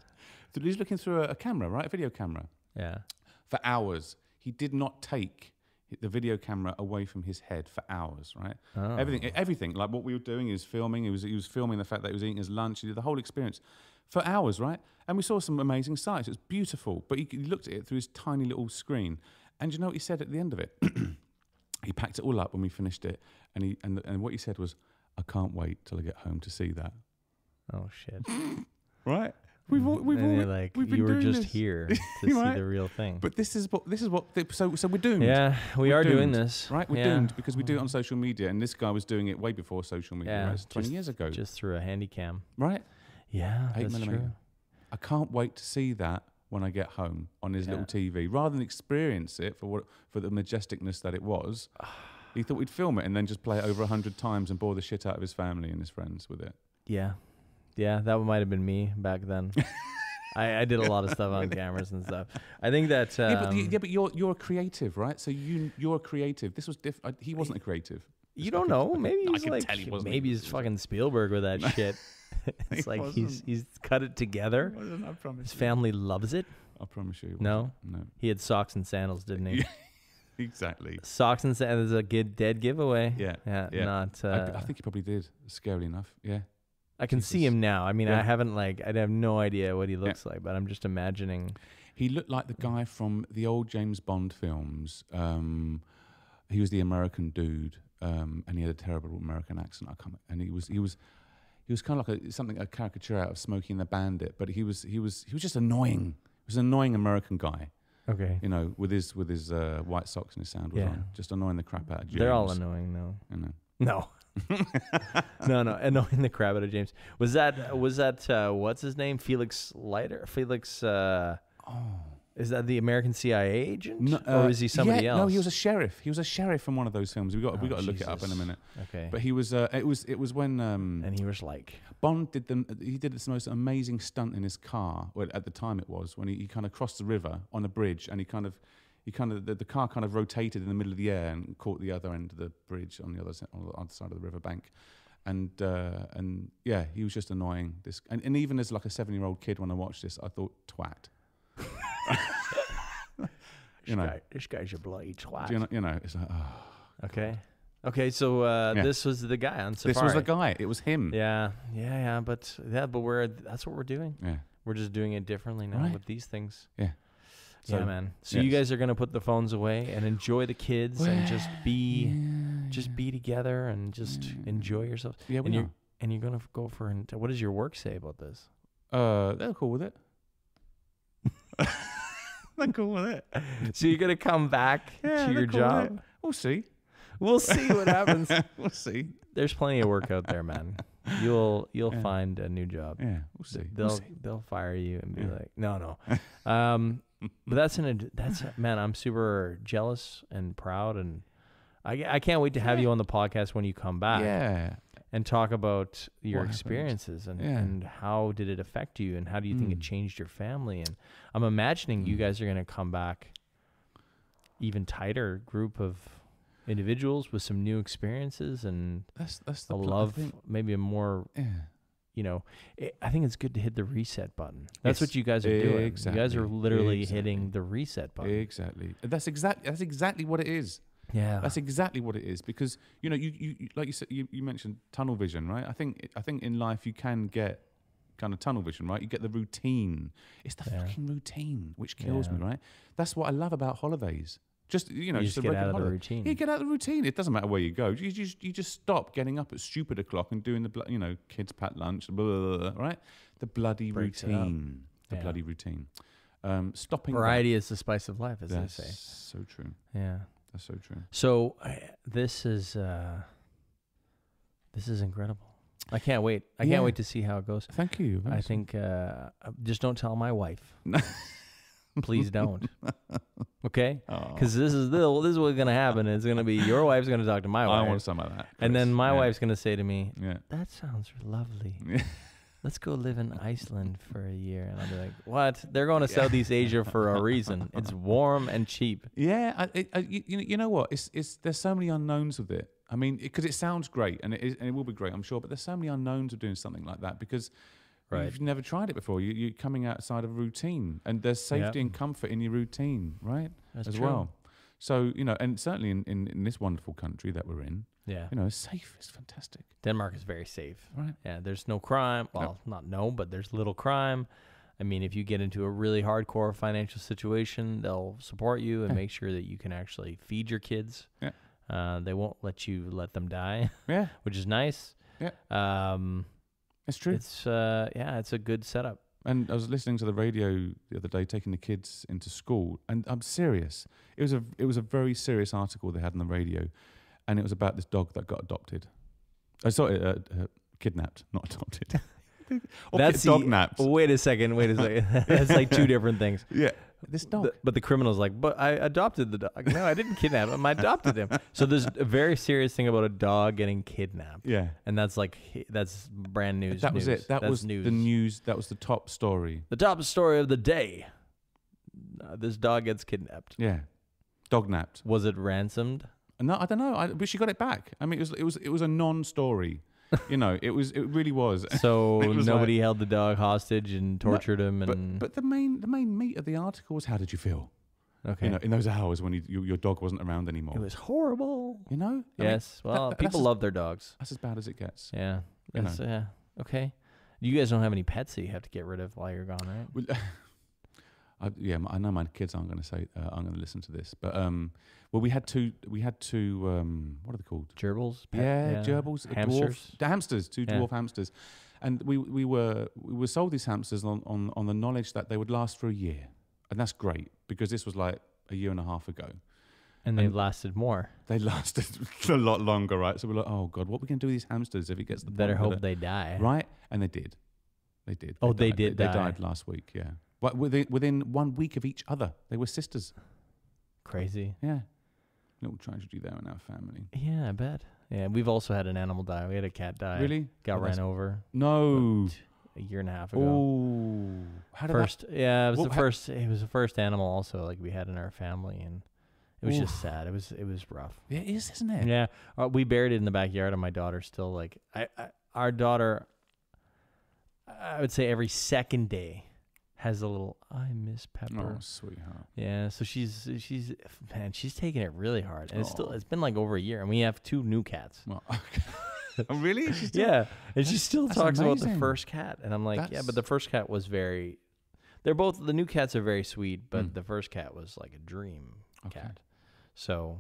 So he's looking through a camera, right, a video camera. Yeah. For hours, he did not take the video camera away from his head for hours, right? Oh. Everything, like what we were doing, he was filming. He was filming the fact that he was eating his lunch. He did the whole experience for hours, right? And we saw some amazing sights. It was beautiful, but he looked at it through his tiny little screen. And you know what he said at the end of it? He packed it all up when we finished it, and what he said was, "I can't wait till I get home to see that." Oh shit! Right? We've you were just here to see the real thing. But this is what. So we're doomed. Yeah, we're doomed, doing this, right? We're doomed because we do it on social media, and this guy was doing it way before social media. Yeah, right? It's 20 years ago, just through a handy cam. Right? Yeah, 8 that's millimeter. true. I can't wait to see that when I get home on his little TV, rather than experience it for the majesticness that it was. He thought we'd film it and then just play it over 100 times and bore the shit out of his family and his friends with it. Yeah, that might have been me back then. I did a lot of stuff on cameras and stuff. I think that but you're creative, right? So you're creative. This was different. He wasn't a creative. You don't know. Maybe he's like maybe he's fucking Spielberg with that shit. It's like he's cut it together. I promise. His family loves it. I promise you. No. No. He had socks and sandals, didn't he? Exactly. Socks and sandals is a dead giveaway. Yeah. Not. I think he probably did. Scarily enough. Yeah. I can see him now. I mean, I haven't I have no idea what he looks like, but I'm just imagining. He looked like the guy from the old James Bond films. He was the American dude, and he had a terrible American accent. And he was kind of like a caricature out of Smokey and the Bandit, but he was just annoying. He was an annoying American guy. Okay. You know, with his white socks and his sandals on, just annoying the crap out of James. They're all annoying, though. You know. No. no, annoying the crap out of James. Was that what's his name? Felix Leiter? Felix is that the American CIA agent? No, or is he somebody else? No, he was a sheriff. He was a sheriff from one of those films. We got to look it up in a minute. Okay. But he was it was when and he was like Bond did this most amazing stunt in his car. Well, at the time it was when he kind of crossed the river on a bridge, and the car kind of rotated in the middle of the air and caught the other end of the bridge on the other side of the riverbank. And yeah, he was just annoying. And even as like a 7-year-old kid, when I watched this, I thought twat. This guy's a bloody twat. You know, it's like, oh. Okay. So this was the guy on Safari. This was the guy. It was him. Yeah. But that's what we're doing. Yeah. We're just doing it differently now with these things. Yeah. So, yeah, man. So you guys are gonna put the phones away and enjoy the kids and just be together and just enjoy yourselves. Yeah, and you're gonna go for. What does your work say about this? They're cool with it. They're cool with it. So you're gonna come back to your job? We'll see. We'll see what happens. We'll see. There's plenty of work out there, man. You'll find a new job. Yeah, we'll see. They'll fire you and be like, no. But man, I'm super jealous and proud, and I can't wait to have you on the podcast when you come back. Yeah. And talk about your experiences and how did it affect you, and how do you think it changed your family? And I'm imagining you guys are going to come back even tighter group of individuals with some new experiences and That's a love, maybe a more, I think it's good to hit the reset button. That's what you guys are doing. Exactly. You guys are literally hitting the reset button. Exactly. That's exactly what it is. Yeah. That's exactly what it is, because you like you said, you mentioned tunnel vision, right? I think in life you can get kind of tunnel vision, right? You get the routine. It's the fucking routine which kills me, right? That's what I love about holidays. Just just get out of the routine. You get out of the routine. It doesn't matter where you go. You just stop getting up at stupid o'clock and doing the kids pack lunch, blah, blah, blah, right? The bloody routine. The bloody routine. Stopping. Variety is the spice of life, as they say. So true. Yeah. That's so true. So this is incredible. I can't wait. I can't wait to see how it goes. Thank you. I think just don't tell my wife. Please don't. Okay? Because this is what's gonna happen. It's gonna be your wife's gonna talk to my wife. I want some of that. And then my wife's gonna say to me, "Yeah, that sounds lovely. Let's go live in Iceland for a year." And I'll be like, "What? They're going to Southeast Asia for a reason. It's warm and cheap." Yeah, you know what? It's there's so many unknowns with it. I mean, because it sounds great, and it will be great, I'm sure. But there's so many unknowns of doing something like that, because you've never tried it before. You're coming outside of a routine, and there's safety and comfort in your routine, right? That's true. Well. So and certainly in this wonderful country that we're in, it's safe. It's fantastic. Denmark is very safe. Right. Yeah, there's no crime. Well, but there's little crime. I mean, if you get into a really hardcore financial situation, they'll support you and make sure that you can actually feed your kids. Yeah. They won't let them die. Yeah. Which is nice. Yeah. It's true. It's it's a good setup. And I was listening to the radio the other day, taking the kids into school, and I'm serious. It was a very serious article they had on the radio, and it was about this dog that got adopted. Kidnapped, not adopted. That's dog napped. Wait a second. That's like two different things. Yeah. This dog. But the criminal's like, but I adopted the dog. No, I didn't kidnap him. I adopted him. So there's a very serious thing about a dog getting kidnapped. Yeah. And that's brand news. That was it. That was news. The news. That was the top story. The top story of the day. This dog gets kidnapped. Yeah. Dog napped. Was it ransomed? No, I don't know. But she got it back. I mean, it was a non-story. It really was. So nobody held the dog hostage and tortured him. But the main meat of the article was, how did you feel? Okay. In those hours when your dog wasn't around anymore. It was horrible. Yes. People love their dogs. That's as bad as it gets. Yeah. Yeah. Okay. You guys don't have any pets that you have to get rid of while you're gone, right? Well, I know my kids aren't going to say. I'm going to listen to this, but we had two. What are they called? Gerbils. Gerbils. Hamsters. Hamsters. Two dwarf hamsters, and we were sold these hamsters on the knowledge that they would last for a year, and that's great, because this was like a year and a half ago. And they lasted more. They lasted a lot longer, right? So we're like, oh God, what are we going to do with these hamsters if it gets the point? Better hope they die. Right? And they did. They did. Oh, they did die. They died last week, yeah. But within 1 week of each other. They were sisters. Crazy. Yeah. Little tragedy there in our family. Yeah, I bet. Yeah, we've also had an animal die. We had a cat die. Really? Got ran over. No. A year and a half ago. Oh. How did that? Yeah, it was It was the first animal also we had in our family, and it was just sad. It was rough. It is, isn't it? Yeah. We buried it in the backyard, and my daughter still our daughter, I would say every second day has a little, I miss Pepper. Oh, sweetheart. Yeah, so she's taking it really hard, and it's been like over a year, and we have 2 new cats. Well, okay. Oh, really? Yeah, and she still talks about the amazing. first cat, and I'm like, yeah, but the first cat was the new cats are very sweet, but the first cat was like a dream cat. So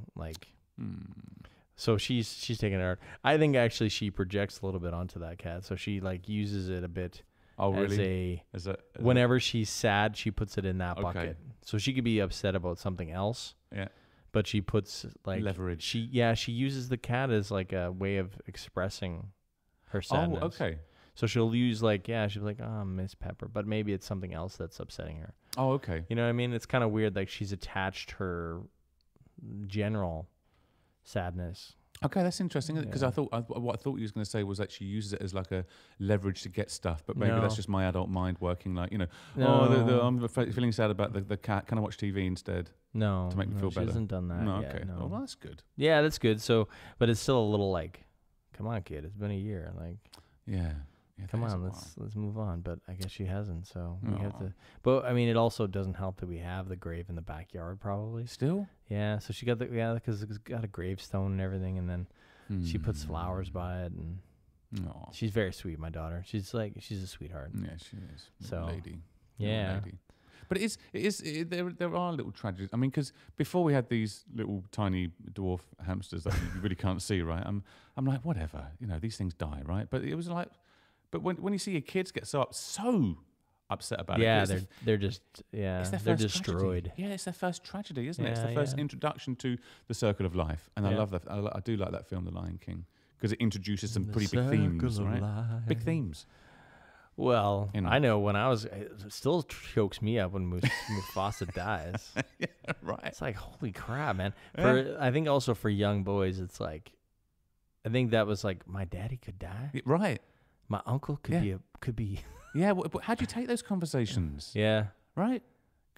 so she's taking it hard. I think actually she projects a little bit onto that cat, so she uses it a bit. Oh, really? Whenever she's sad, she puts it in that bucket. So she could be upset about something else. Yeah. But she puts leverage. She uses the cat as like a way of expressing her sadness. Oh, okay. So she'll use she'll be like, oh, Miss Pepper, but maybe it's something else that's upsetting her. Oh, okay. You know what I mean? It's kind of weird. Like she's attached her general sadness Okay, that's interesting because I thought what I thought you was going to say was that she uses it as like a leverage to get stuff, but maybe that's just my adult mind working. Like I'm feeling sad about the cat. Can I watch TV instead? No, to make me feel better. She hasn't done that. No, yet, okay. No. Well, that's good. Yeah, that's good. So, but it's still a little like, come on, kid. It's been a year. Like, yeah. Come on, let's move on. But I guess she hasn't, so we have to. But I mean, it also doesn't help that we have the grave in the backyard, probably. Still? Yeah. So she got because it's got a gravestone and everything, and then she puts flowers by it, and she's very sweet. My daughter, she's a sweetheart. Yeah, she is. So lady. Yeah. Lady. But there are little tragedies. I mean, because before we had these little tiny dwarf hamsters that you really can't see, right? I'm like, whatever, these things die, right? But it was like. But when you see your kids get so upset about it, they're just they're destroyed. Tragedy. Yeah, it's their first tragedy, isn't it? It's the first introduction to the circle of life, and I love that. I do like that film, The Lion King, because it introduces some pretty big themes, right? Big themes. Well, I know when I was, it still chokes me up when Mufasa dies. Yeah, right. It's like, holy crap, man. I think also for young boys, it's like, I think that was like, my daddy could die. Right. My uncle could be. Yeah, but how do you take those conversations? Yeah. Right?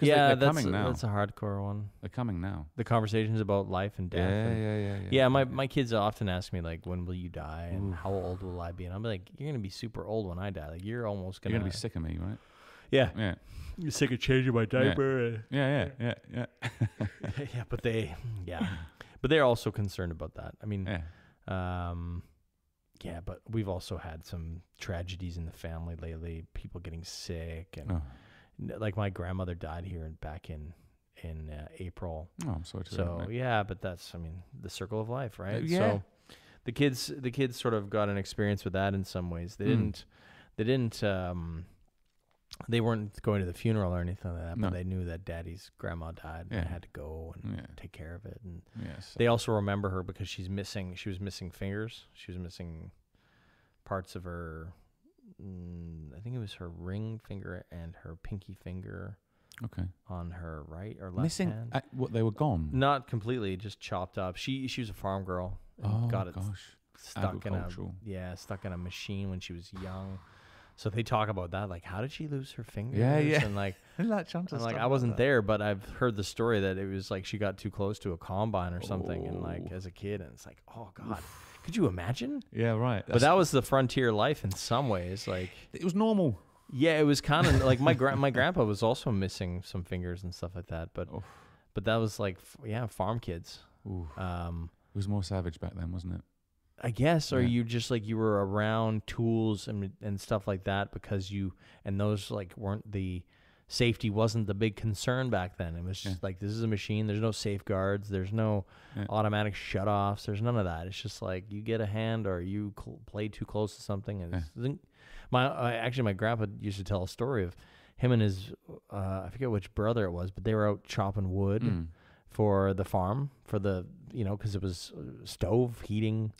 Yeah, they're coming now. That's a hardcore one. They're coming now. The conversations about life and death. Yeah, my kids often ask me, like, when will you die and how old will I be? And I'm like, you're going to be super old when I die. Like, you're almost going to... You're going to be sick of me, right? Yeah. Yeah. You're sick of changing my diaper. Yeah. Yeah, but they're also concerned about that. I mean... Yeah, but we've also had some tragedies in the family lately. People getting sick, and like my grandmother died here back in April. Oh, I'm sorry to hear that. Yeah, but that's the circle of life, right? Yeah. So the kids sort of got an experience with that in some ways. They weren't going to the funeral or anything like that, but they knew that Daddy's grandma died, and they had to go and take care of it. And they also remember her because she was missing fingers. She was missing parts of her, I think it was her ring finger and her pinky finger. Okay. On her right or left hand. What, they were gone? Not completely, just chopped up. She was a farm girl. And got it stuck in a machine when she was young. So they talk about that, like, how did she lose her fingers? Yeah. And like, I wasn't there, but I've heard the story that it was like she got too close to a combine or something, and like as a kid, and it's like, oh God, could you imagine? Yeah, right. But that was the frontier life in some ways. Like, it was normal. Yeah, it was kind of like my grandpa was also missing some fingers and stuff like that, but that was like farm kids. It was more savage back then, wasn't it? I guess, or you just like you were around tools and stuff like that because those like weren't safety wasn't the big concern back then. It was just like, this is a machine. There's no safeguards. There's no automatic shutoffs. There's none of that. It's just like you get a hand or you play too close to something. And my grandpa used to tell a story of him and his I forget which brother it was, but they were out chopping wood for the farm because it was stove heating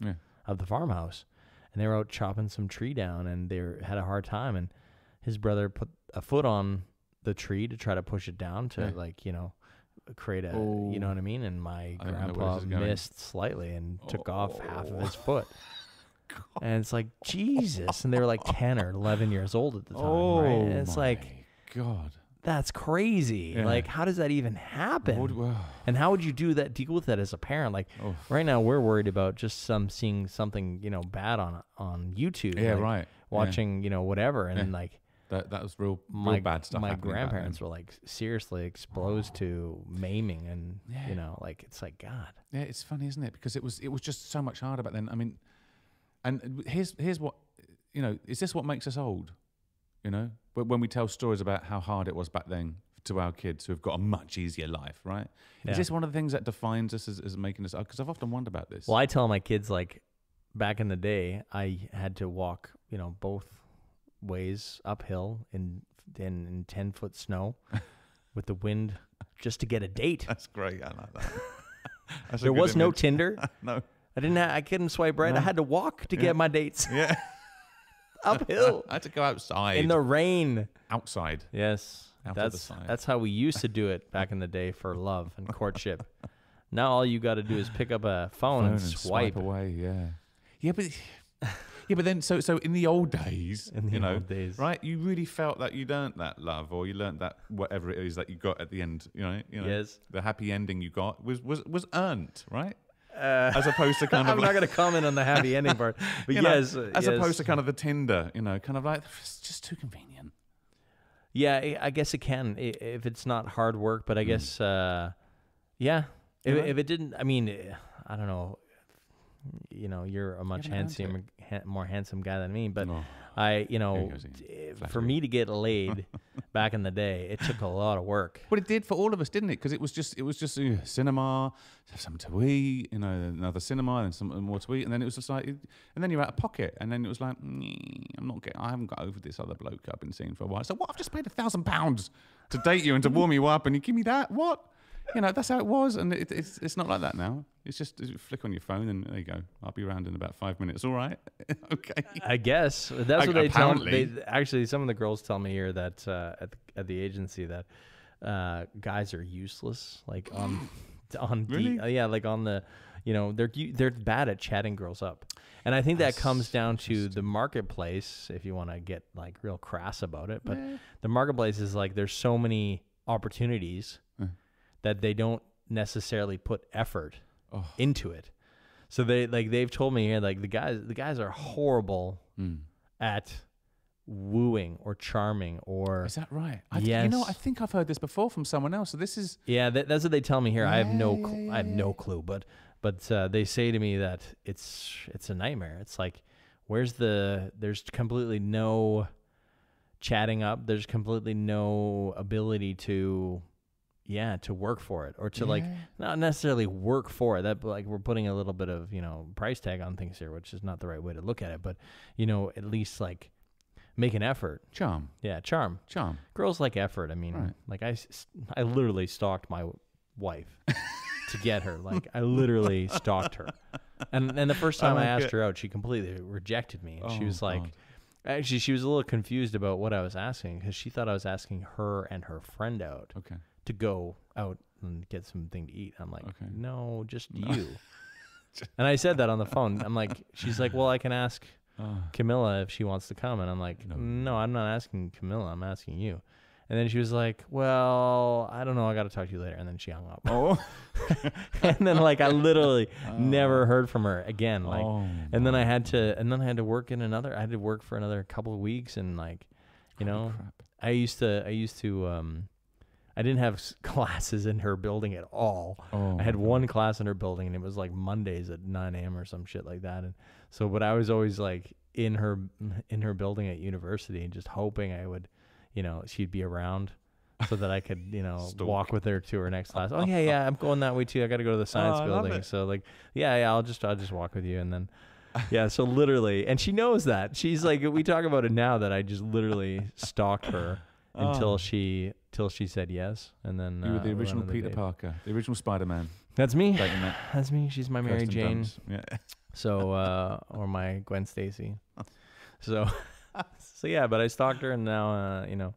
of the farmhouse, and they were out chopping some tree down, and they had a hard time, and his brother put a foot on the tree to try to push it down to create a you know what I mean, and my grandpa missed slightly and took off half of his foot. God. And it's like, Jesus, and they were like 10 or 11 years old at the time, right? And it's like, God, that's crazy. Like, how does that even happen? And how would you deal with that as a parent? Like, right now we're worried about just seeing something, bad on YouTube. Yeah, like, right. Watching, whatever. And then like, that was real bad stuff. My grandparents were like seriously exposed to maiming and, like, it's like, God. Yeah, it's funny, isn't it? Because it was just so much harder back then. I mean, and here's what, is this what makes us old? When we tell stories about how hard it was back then to our kids who have got a much easier life, right? Yeah. Is this one of the things that defines us as making us? Because I've often wondered about this. Well, I tell my kids, like, back in the day, I had to walk, both ways uphill in 10-foot snow with the wind just to get a date. That's great. I like that. There was no Tinder. No. I couldn't swipe right. No. I had to walk to get my dates. Yeah. Uphill. I had to go outside. In the rain. Outside. Yes. That's how we used to do it back in the day for love and courtship. Now all you got to do is pick up a phone and swipe away. Yeah, but then so in the old days, old days, right? You really felt that you'd earned that love, or you learned that whatever it is that you got at the end. Yes. The happy ending you got was earned, right? As opposed to kind of I'm not going to comment on the happy ending part, but yes, as opposed to kind of the Tinder, kind of like it's just too convenient. Yeah, I guess it can if it's not hard work, but I guess yeah. If it didn't, I mean, I don't know. You're a much more handsome guy than me, but for me to get laid back in the day, it took a lot of work. But it did for all of us, didn't it? Because it was just cinema, have something to eat, another cinema, and some more to eat, and then it was just like, and then you're out of pocket, and then it was like, I haven't got over this other bloke I've been seeing for a while. So what? I've just paid £1,000 to date you and to warm you up, and you give me that? What? That's how it was, and it's not like that now. It's just you flick on your phone, and there you go. I'll be around in about 5 minutes. All right, okay. I guess that's what they tell me. Actually, some of the girls tell me here that at the agency that guys are useless, like on really? like on the, they're bad at chatting girls up, and I think that comes down to the marketplace. If you want to get like real crass about it, but the marketplace is like there's so many opportunities that they don't necessarily put effort into it. So they've told me here, like the guys are horrible at wooing or charming or. Is that right? Yes. I think I've heard this before from someone else. So this is. Yeah, that's what they tell me here. I have no clue, but they say to me that it's a nightmare. It's like, there's completely no chatting up. There's completely no ability to work for it, or to like not necessarily work for it. That like we're putting a little bit of price tag on things here, which is not the right way to look at it. But at least like make an effort. Charm. Yeah, charm. Girls like effort. I mean, like I literally stalked my wife to get her. Like I literally stalked her, and the first time I asked her out, she completely rejected me. And she was like. God. Actually, she was a little confused about what I was asking because she thought I was asking her and her friend out. Okay. To go out and get something to eat. I'm like, no, just you. And I said that on the phone. I'm like, she's like, well, I can ask Camilla if she wants to come. And I'm like, no, I'm not asking Camilla. I'm asking you. And then she was like, well, I don't know. I got to talk to you later. And then she hung up. Oh. And then like I literally never heard from her again. Like, and then I had to work I had to work for another couple of weeks. And like, crap. I used to, I didn't have classes in her building at all. I had one class in her building, and it was like Mondays at 9 a.m. or some shit like that. And so, but I was always like in her building at university, and just hoping I would, she'd be around, so that I could, walk with her to her next class. Oh yeah, I'm going that way too. I got to go to the science building. So like, I'll just walk with you, and then. Yeah, so literally, and she knows that. She's like, we talk about it now that I just literally stalked her. Until she said yes, and then you were the original Peter Parker, the original Spider-Man. That's me. That's me. She's my Mary Jane. Yeah. So or my Gwen Stacy. So yeah, but I stalked her, and now and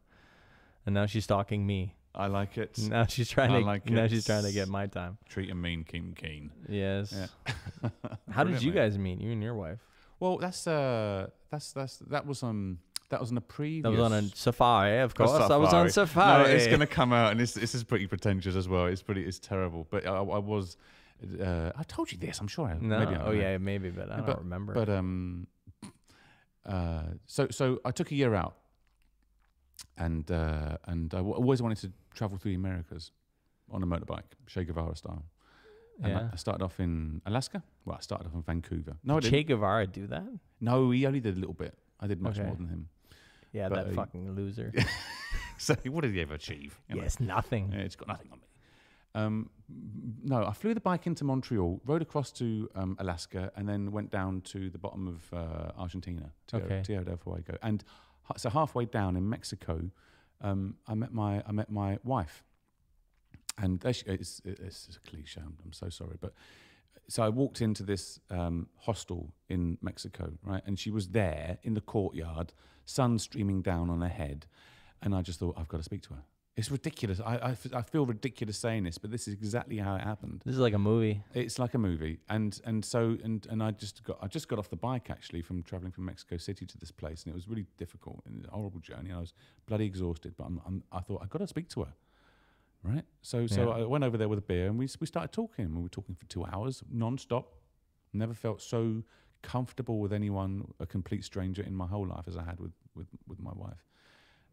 now she's stalking me. I like it. Now she's trying to get my time. Treat 'em mean, keep 'em keen. Yes. Yeah. How did you guys meet? You and your wife? Well, that was on a previous. That was on a safari, of course. I was on safari. No, it's going to come out, and this is pretty pretentious as well. It's terrible. But I was. I told you this. I'm sure. Maybe, but I don't remember. But so I took a year out, and I always wanted to travel through the Americas on a motorbike, Che Guevara style. And I started off in Alaska. Well, I started off in Vancouver. No, did Che Guevara do that? No, he only did a little bit. I did much more than him. Yeah, but that fucking loser. So what did he ever achieve? Yes, nothing. Yeah, it's got nothing on me. No, I flew the bike into Montreal, rode across to Alaska, and then went down to the bottom of Argentina, Tierra del Fuego. And so halfway down in Mexico, I met my wife. And it's a cliche. I'm so sorry, but so I walked into this hostel in Mexico, right? And she was there in the courtyard, sun streaming down on her head, and I just thought, I've got to speak to her. It's ridiculous. I feel ridiculous saying this, but this is exactly how it happened. This is like a movie. It's like a movie, and I just got off the bike actually from traveling from Mexico City to this place, and it was really difficult and a horrible journey. I was bloody exhausted, but I thought I've got to speak to her, right? So I went over there with a beer, and we started talking. We were talking for 2 hours non-stop. Never felt so comfortable with anyone, a complete stranger, in my whole life as I had with my wife.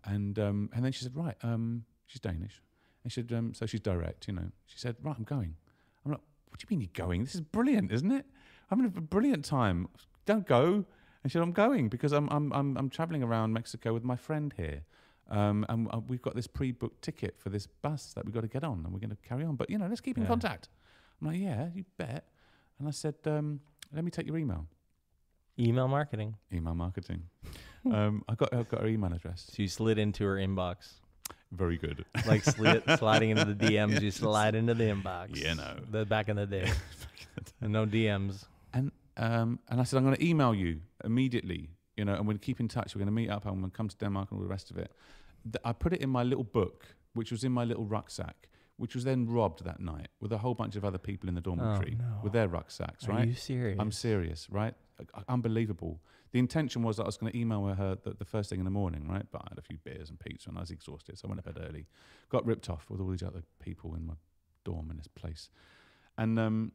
And then she said, right, she's Danish. And she said, so she's direct, you know. She said, right, I'm going. I'm like, what do you mean you're going? This is brilliant, isn't it? I'm having a brilliant time. Don't go. And she said, I'm going because I'm traveling around Mexico with my friend here. And we've got this pre-booked ticket for this bus that we've got to get on, and we're going to carry on. But, you know, let's keep in contact. I'm like, yeah, you bet. And I said, let me take your email. Email marketing. Email marketing. I got her email address. So you slid into her inbox. Very good. Like sliding into the DMs, you slide into the inbox. Yeah, no. The back in the day. And no DMs. And I said, I'm going to email you immediately, you know, and we'll keep in touch. We're going to meet up. I'm going to come to Denmark and all the rest of it. I put it in my little book, which was in my little rucksack, which was then robbed that night with a whole bunch of other people in the dormitory with their rucksacks, right? Are you serious? I'm serious, right? Unbelievable. The intention was that I was going to email her the first thing in the morning, right? But I had a few beers and pizza and I was exhausted, so I went to bed early. Got ripped off with all these other people in my dorm in this place. And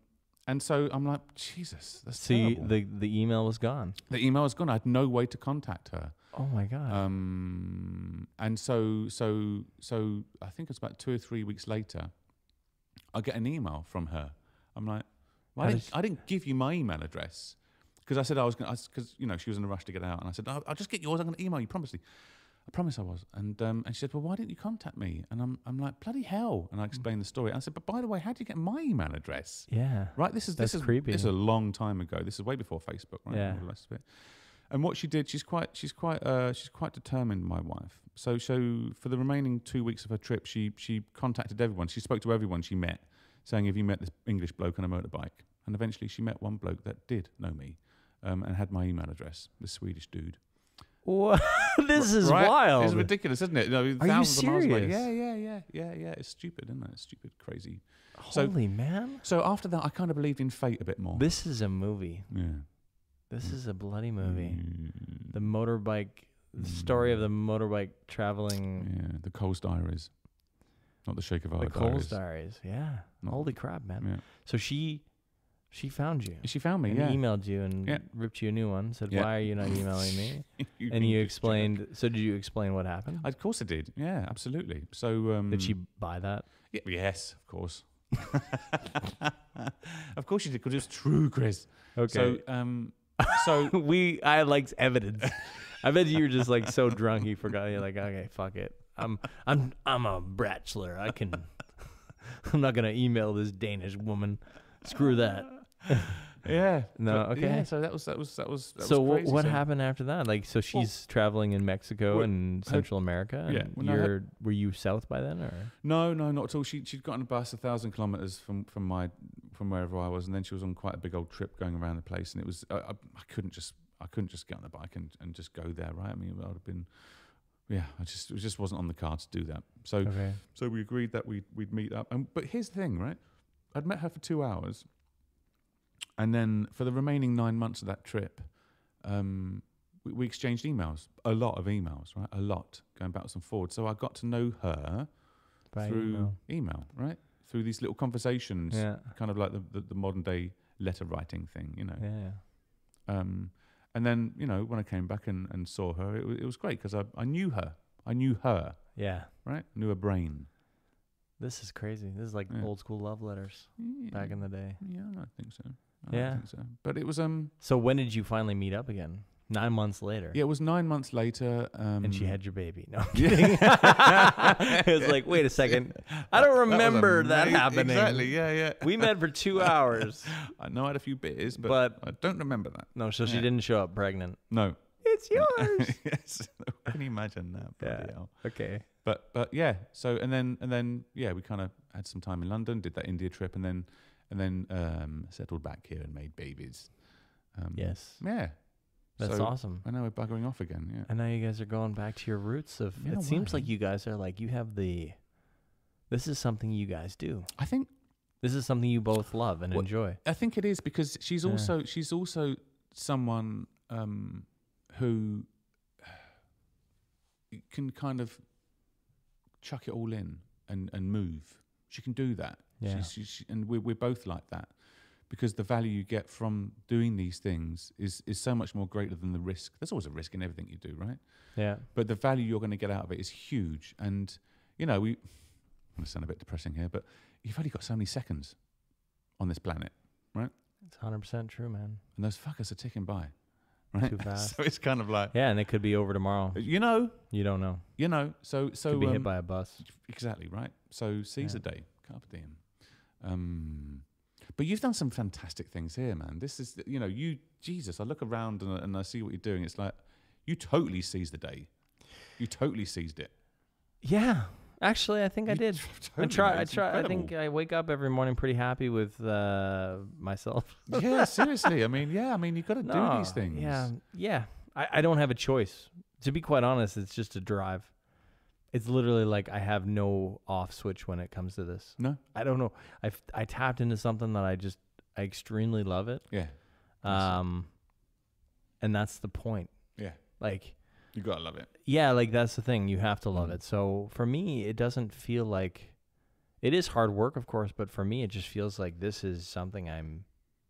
so I'm like, Jesus, that's terrible. The email was gone. The email was gone. I had no way to contact her. Oh my God. And so I think it's about 2 or 3 weeks later, I get an email from her. I'm like, well, I didn't give you my email address because I said I was going to, because, you know, she was in a rush to get out. And I said, I'll just get yours. I'm going to email you, promise me. I promise I was. And she said, well, why didn't you contact me? And I'm like, bloody hell. And I explained the story. And I said, but by the way, how did you get my email address? Yeah. Right? This is creepy. This is a long time ago. This is way before Facebook, right? Yeah. And all the rest of it. And what she did, she's quite determined, my wife. So for the remaining 2 weeks of her trip, she contacted everyone. She spoke to everyone she met, saying, have you met this English bloke on a motorbike? And eventually she met one bloke that did know me, and had my email address, this Swedish dude. What? This is wild. It's ridiculous, isn't it? You know, Are you serious? Yeah. It's stupid, isn't it? It's stupid, crazy. Holy man. So after that, I kind of believed in fate a bit more. This is a movie. Yeah. This is a bloody movie. The motorbike, the story of the motorbike traveling. Yeah, the Coles Diaries. Not the Shake of Our The Diaries. Coles Diaries, yeah. Holy crap, man. Yeah. So she found you. She found me, and emailed you and ripped you a new one. Said, why are you not emailing me? And you explained. So did you explain what happened? Of course I did. Yeah, absolutely. So did she buy that? Yeah, yes, of course. Of course she did, because it was true, Chris. Okay. So I like evidence. I bet you were just like so drunk you forgot. You're like, okay, fuck it. I'm a bachelor. I'm not gonna email this Danish woman. Screw that. Yeah. No. Okay. Yeah, so that was. So crazy. what happened after that? Like, so she's traveling in Mexico and Central America. And yeah. Were you south by then, or? No, not at all. She'd got on a bus 1,000 kilometers from wherever I was, and then she was on quite a big old trip going around the place. And it was I couldn't just get on the bike and just go there, right? I mean, I would have been. Yeah, it just wasn't on the cards to do that. So so we agreed that we'd meet up. But here's the thing, right? I'd met her for 2 hours. And then for the remaining 9 months of that trip, we exchanged emails, a lot of emails, right? A lot, going backwards and forwards. So I got to know her through email, right? Through these little conversations, kind of like the modern day letter writing thing, you know. Yeah. And then, you know, when I came back and saw her, it was great because I knew her. I knew her. Yeah. Right? I knew her brain. This is crazy. This is like old school love letters back in the day. Yeah, I think so. I think so. But it was So when did you finally meet up again? 9 months later. Yeah, it was 9 months later. And she had your baby. No, I'm kidding. It was like, wait a second. I don't remember that happening. Exactly. Yeah. We met for 2 hours. I know I had a few beers, but I don't remember that. No, so she didn't show up pregnant. No. It's yours. Yes. Can you imagine that? Bloody hell. Okay. But yeah. So and then we kind of had some time in London, did that India trip, and then settled back here and made babies. Yes. Yeah. That's awesome. And now we're buggering off again. Yeah. And now you guys are going back to your roots of. It seems like you guys are like you have the this is something you guys do. I think This is something you both love and enjoy. I think it is, because she's also someone who can kind of chuck it all in and move. She can do that. Yeah. And we're both like that, because the value you get from doing these things is so much more greater than the risk. There's always a risk in everything you do, right? Yeah. But the value you're going to get out of it is huge. And, you know, I'm going to sound a bit depressing here, but you've only got so many seconds on this planet, right? It's 100% true, man. And those fuckers are ticking by, right? Too fast. So it's kind of like, Yeah, and it could be over tomorrow. you know, You don't know. so Could be hit by a bus. exactly, right? So seize the day, carpe diem. But you've done some fantastic things here, man. This is, you know, Jesus, I look around and I see what you're doing. It's like, you totally seized the day. You totally seized it. Yeah. Actually, I think I did. Totally, I try. man. It's I think incredible. I wake up every morning pretty happy with myself. Yeah, seriously. I mean, you've got to do these things. Yeah. I don't have a choice. To be quite honest, it's just a drive. It's literally like I have no off switch when it comes to this. No? I don't know. I tapped into something that I extremely love it. Yeah. And that's the point. Yeah. Like, You got to love it. yeah, like that's the thing. You have to love it. So for me, it doesn't feel like, it is hard work, of course, but for me, it just feels like this is something I'm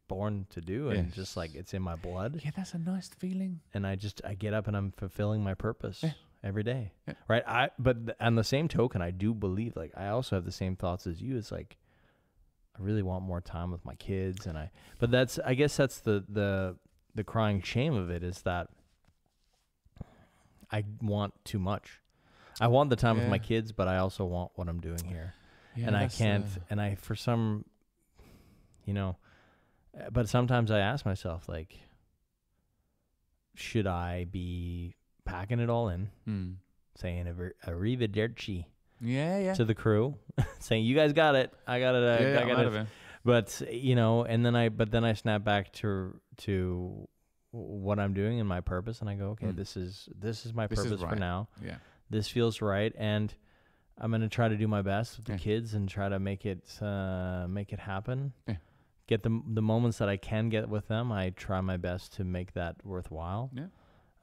born to do, and Yes. just like it's in my blood. Yeah, that's a nice feeling. And I get up and I'm fulfilling my purpose every day. Yeah. Right. But on the same token, I do believe, like, I also have the same thoughts as you. It's like, I really want more time with my kids. But I guess that's the crying shame of it, is that I want too much. I want the time with my kids, but I also want what I'm doing here. Yeah, And I can't, for some, but sometimes I ask myself, like, should I be packing it all in, saying arrivederci to the crew, saying, you guys got it, I got it, I got it. But, and then I snap back to what I'm doing and my purpose, and I go, okay, this is my purpose for now. Yeah. This feels right, and I'm going to try to do my best with the kids and try to make it happen. Yeah. Get the moments that I can get with them. I try my best to make that worthwhile. Yeah.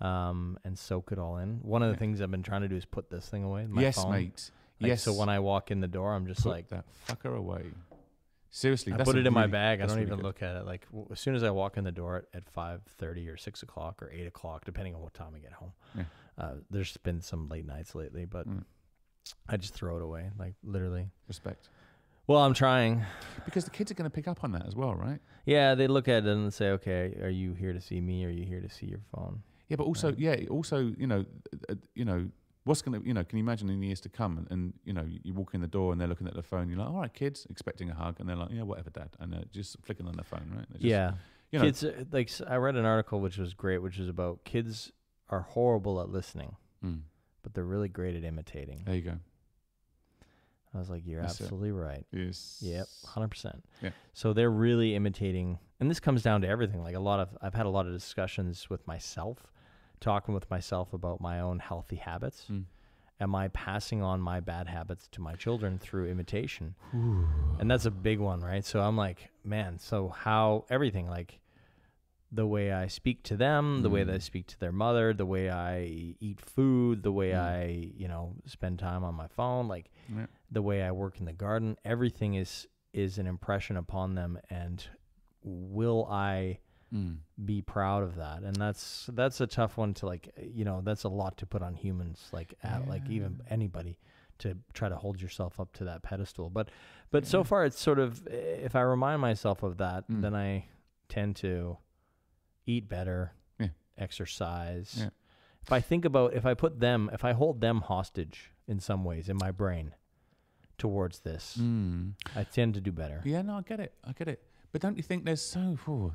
And soak it all in. One of the things I've been trying to do is put this thing away. My phone. Mate. Like, yes. so when I walk in the door, I'm just put like, that fucker away. Seriously, I that's put it in my bag. I that's don't really even good. look at it. Like, as soon as I walk in the door at 5:30 or 6 o'clock or 8 o'clock, depending on what time I get home. Yeah. There's been some late nights lately, but I just throw it away, like, literally. Respect. Well, I'm trying. Because the kids are going to pick up on that as well, right? Yeah, they look at it and say, okay, are you here to see me? Or are you here to see your phone? Yeah, but also, what's going to, can you imagine in the years to come, and you walk in the door and they're looking at the phone, you're like, all right, kids, expecting a hug, and they're like, yeah, whatever, Dad, and they're just flicking on their phone, right? Just, Yeah. Kids, like, I read an article which was great, which is about kids are horrible at listening, but they're really great at imitating. There you go. I was like, you're That's absolutely right. Yes. Yep, 100%. Yeah. So they're really imitating, and this comes down to everything. Like, I've had a lot of discussions with myself, talking with myself about my own healthy habits. Am I passing on my bad habits to my children through imitation? And that's a big one, right? So I'm like, man, so how everything, like the way I speak to them, the way that I speak to their mother, the way I eat food, the way I, spend time on my phone, like the way I work in the garden, everything is an impression upon them. And will I be proud of that? And that's a tough one to, like, that's a lot to put on humans, like like even anybody, to try to hold yourself up to that pedestal. But so far it's sort of, if I remind myself of that, then I tend to eat better, exercise. If I think about, if I hold them hostage in some ways in my brain towards this, I tend to do better. Yeah, no, I get it. But don't you think there's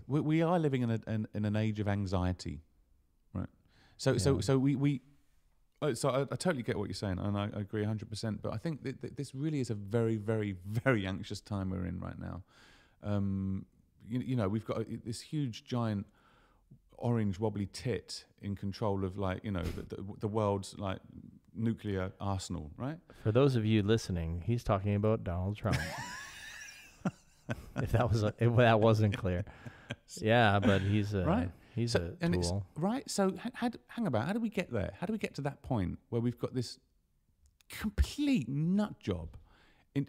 we are living in an age of anxiety, right? So I totally get what you're saying, and I agree 100%. But I think that this really is a very, very, very anxious time we're in right now. We've got this huge, giant, orange, wobbly tit in control of, like, the world's, like, nuclear arsenal, right? For those of you listening, he's talking about Donald Trump. if that wasn't clear. Yeah, but he's a right. He's So, a tool. Right. So hang about. How do we get there? How do we get to that point where we've got this complete nut job, And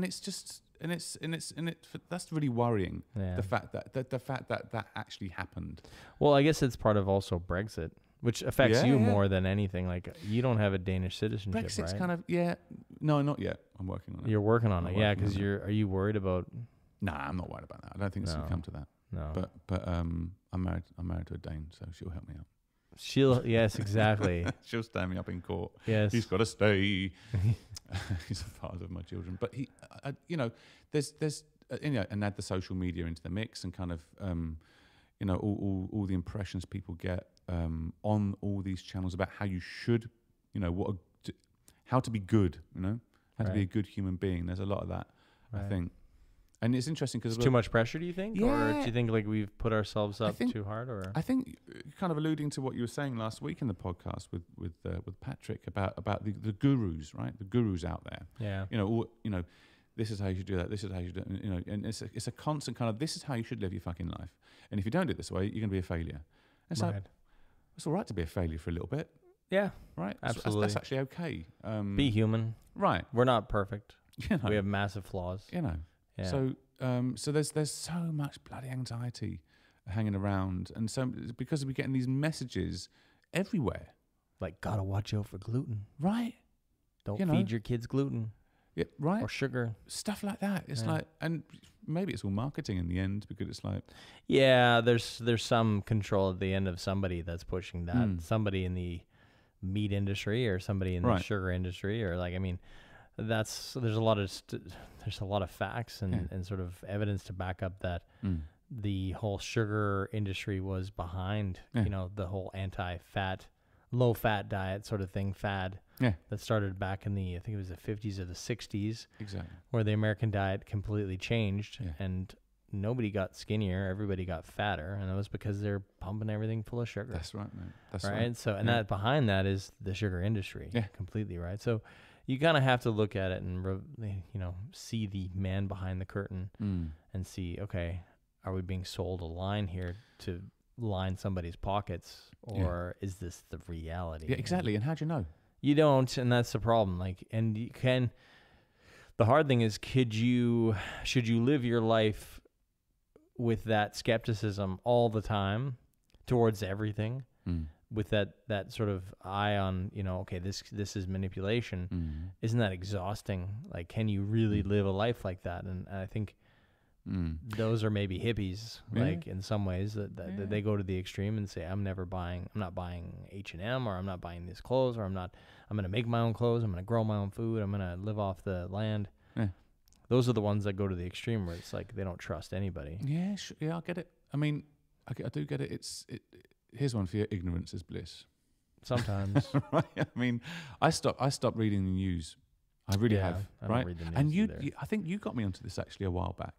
it's just that's really worrying. Yeah. The fact that actually happened. Well, I guess it's part of also Brexit, which affects you more than anything. Like, you don't have a Danish citizenship, Brexit's right? kind of no, not yet. I'm working on it. You're working on it, yeah. Because are you worried about? Nah, I'm not worried about that. I don't think it's gonna come to that. No. But I'm married to a Dane, so she'll help me out. Yes, exactly. She'll stand me up in court. Yes, he's got to stay. He's the father of my children. But he, there's and add the social media into the mix and kind of, all the impressions people get on all these channels about how you should, how to be good, how to be a good human being. There's a lot of that, I think. And it's interesting because too much pressure. Do you think, yeah, or do you think like we've put ourselves up too hard? Or I think kind of alluding to what you were saying last week in the podcast with Patrick about the gurus, right? The gurus out there. Yeah. This is how you should do that. This is how you should do it. And it's a constant kind of, this is how you should live your fucking life. And if you don't do it this way, you're going to be a failure. And so it's all right to be a failure for a little bit. Yeah. Right. Absolutely. That's actually okay. Be human. Right. We're not perfect. We have massive flaws. Yeah. So there's so much bloody anxiety hanging around, and so because we're getting these messages everywhere, like, gotta watch out for gluten, right? Don't feed your kids gluten, right? Or sugar, stuff like that. It's like, and maybe it's all marketing in the end, because it's like, there's some control at the end of somebody that's pushing that, somebody in the meat industry or somebody in the sugar industry, or there's a lot of facts and sort of evidence to back up that the whole sugar industry was behind, the whole anti-fat, low-fat diet sort of thing, fad that started back in I think it was the 50s or the 60s, exactly, where the American diet completely changed and nobody got skinnier, everybody got fatter, and it was because they're pumping everything full of sugar. That's right, man. That's right. So, and that behind that is the sugar industry, completely, right? So you kind of have to look at it and, see the man behind the curtain and see, okay, are we being sold a line here to line somebody's pockets, or is this the reality? Yeah, exactly. And how do you know? You don't, and that's the problem. And you can. The hard thing is, should you live your life with that skepticism all the time towards everything? With that sort of eye on, okay, this is manipulation. Isn't that exhausting? Like, can you really live a life like that? And I think those are maybe hippies, like, in some ways, that they go to the extreme and say, I'm not buying H&M, or I'm not buying these clothes, or I'm going to make my own clothes, I'm going to grow my own food, I'm going to live off the land. Those are the ones that go to the extreme, where it's like they don't trust anybody. Yeah, I get it. I mean, I do get it. Here's one for you: ignorance is bliss. Sometimes. Right? I mean, I stopped reading the news. I really have. I don't read the news and you, either. I think you got me onto this actually a while back.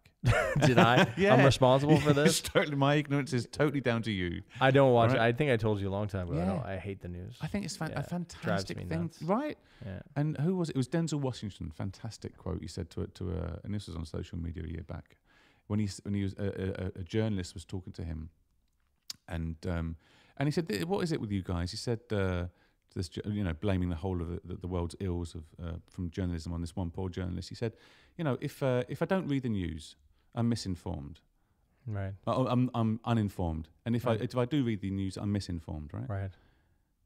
Did I? Yeah. I'm responsible for this? My ignorance is totally down to you. I don't watch it. I think I told you a long time ago. Yeah. I hate the news. I think it's a fantastic thing. Nuts. Right? Yeah. And who was it? It was Denzel Washington. Fantastic quote he said and this was on social media a year back, when he was a journalist was talking to him, and he said, what is it with you guys? He said, this, blaming the whole of the world's ills from journalism on this one poor journalist. He said, if I don't read the news, I'm misinformed. Right. I'm uninformed. And if I do read the news, I'm misinformed. Right. Right.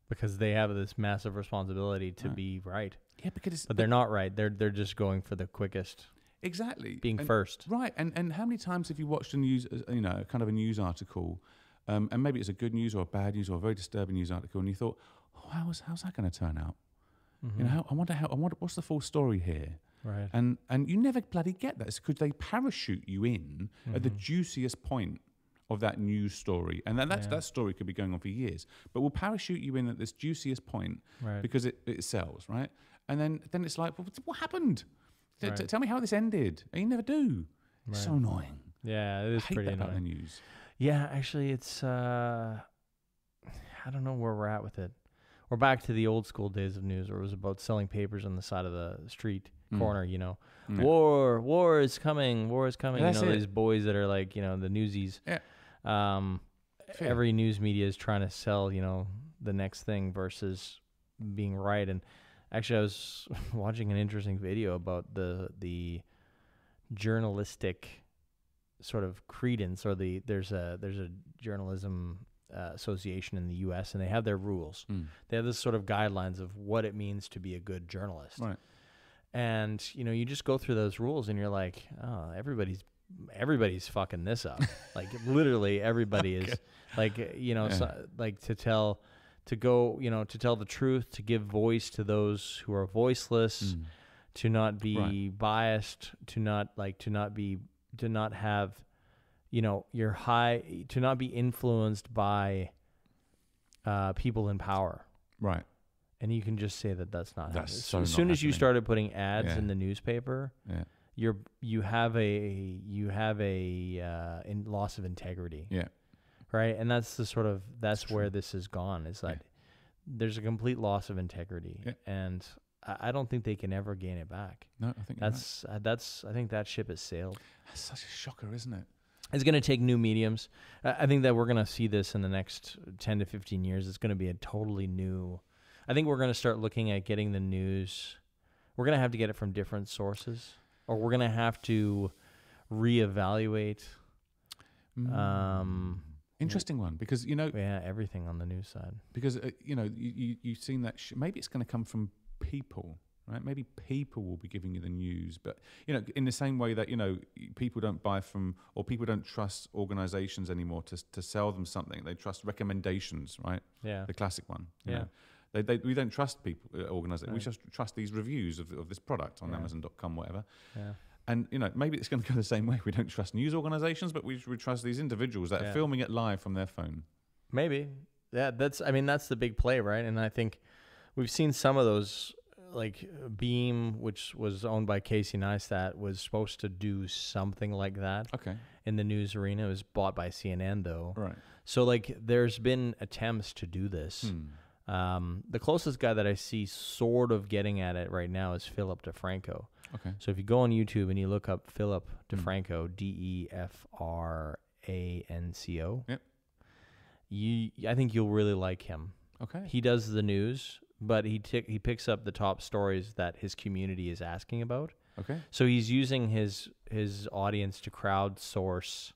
Because they have this massive responsibility to be right. Yeah, but they're not right. They're just going for the quickest. Exactly. Being first. Right. And how many times have you watched a news, kind of a news article, and maybe it's a good news or a bad news or a very disturbing news article, and you thought, how's that going to turn out? I wonder what's the full story here? Right. And you never bloody get that. It's because they parachute you in at the juiciest point of that news story, and that story could be going on for years, but we'll parachute you in at this juiciest point because it sells, right? And then it's like, well, what happened? Tell me how this ended. And you never do. It's so annoying. Yeah, it is pretty annoying. About the news. Yeah, actually, it's I don't know where we're at with it. We're back to the old school days of news where it was about selling papers on the side of the street corner, you know. Yeah. War is coming. That's you know, it. these boys that are like, you know, the newsies. Yeah. Every news media is trying to sell, you know, the next thing versus being right. And actually, I was watching an interesting video about the journalistic sort of credence, or there's a journalism association in the U.S. and they have their rules. They have this sort of guidelines of what it means to be a good journalist. Right. And you know, you just go through those rules and you're like, oh, everybody's fucking this up. Like literally everybody is like, you know, like to tell the truth, to give voice to those who are voiceless, to not be biased, to not have, you know, to not be influenced by people in power. Right. And you can just say that that's not happening. So as soon not as you happening. started putting ads in the newspaper, you have a loss of integrity. Yeah. Right. And that's where this has gone. Is that there's a complete loss of integrity, and I don't think they can ever gain it back. No, I think I think that ship has sailed. That's such a shocker, isn't it? It's going to take new mediums. I think that we're going to see this in the next 10 to 15 years. It's going to be a totally new. I think we're going to start looking at getting the news. We're going to have to get it from different sources, or we're going to have to reevaluate. Interesting one, because, you know, everything on the news side. Because you know, you've seen that. Maybe it's going to come from people, right? Maybe people will be giving you the news, but you know, in the same way that, you know, people don't buy from, or people don't trust organizations anymore to sell them something. They trust recommendations, right? Yeah, the classic one. You yeah. know? We don't trust people, organizations. We just trust these reviews of this product on Amazon.com, whatever. Yeah. And, you know, maybe it's going to go the same way. We don't trust news organizations, but we trust these individuals that are filming it live from their phone. Maybe. Yeah, that's the big play, right? And I think we've seen some of those, like Beam, which was owned by Casey Neistat, was supposed to do something like that. Okay. In the news arena. It was bought by CNN, though. Right. So, like, there's been attempts to do this. The closest guy that I see sort of getting at it right now is Philip DeFranco. Okay. So if you go on YouTube and you look up Philip DeFranco, DeFranco, yep. I think you'll really like him. Okay. He does the news, but he picks up the top stories that his community is asking about. Okay. So he's using his audience to crowdsource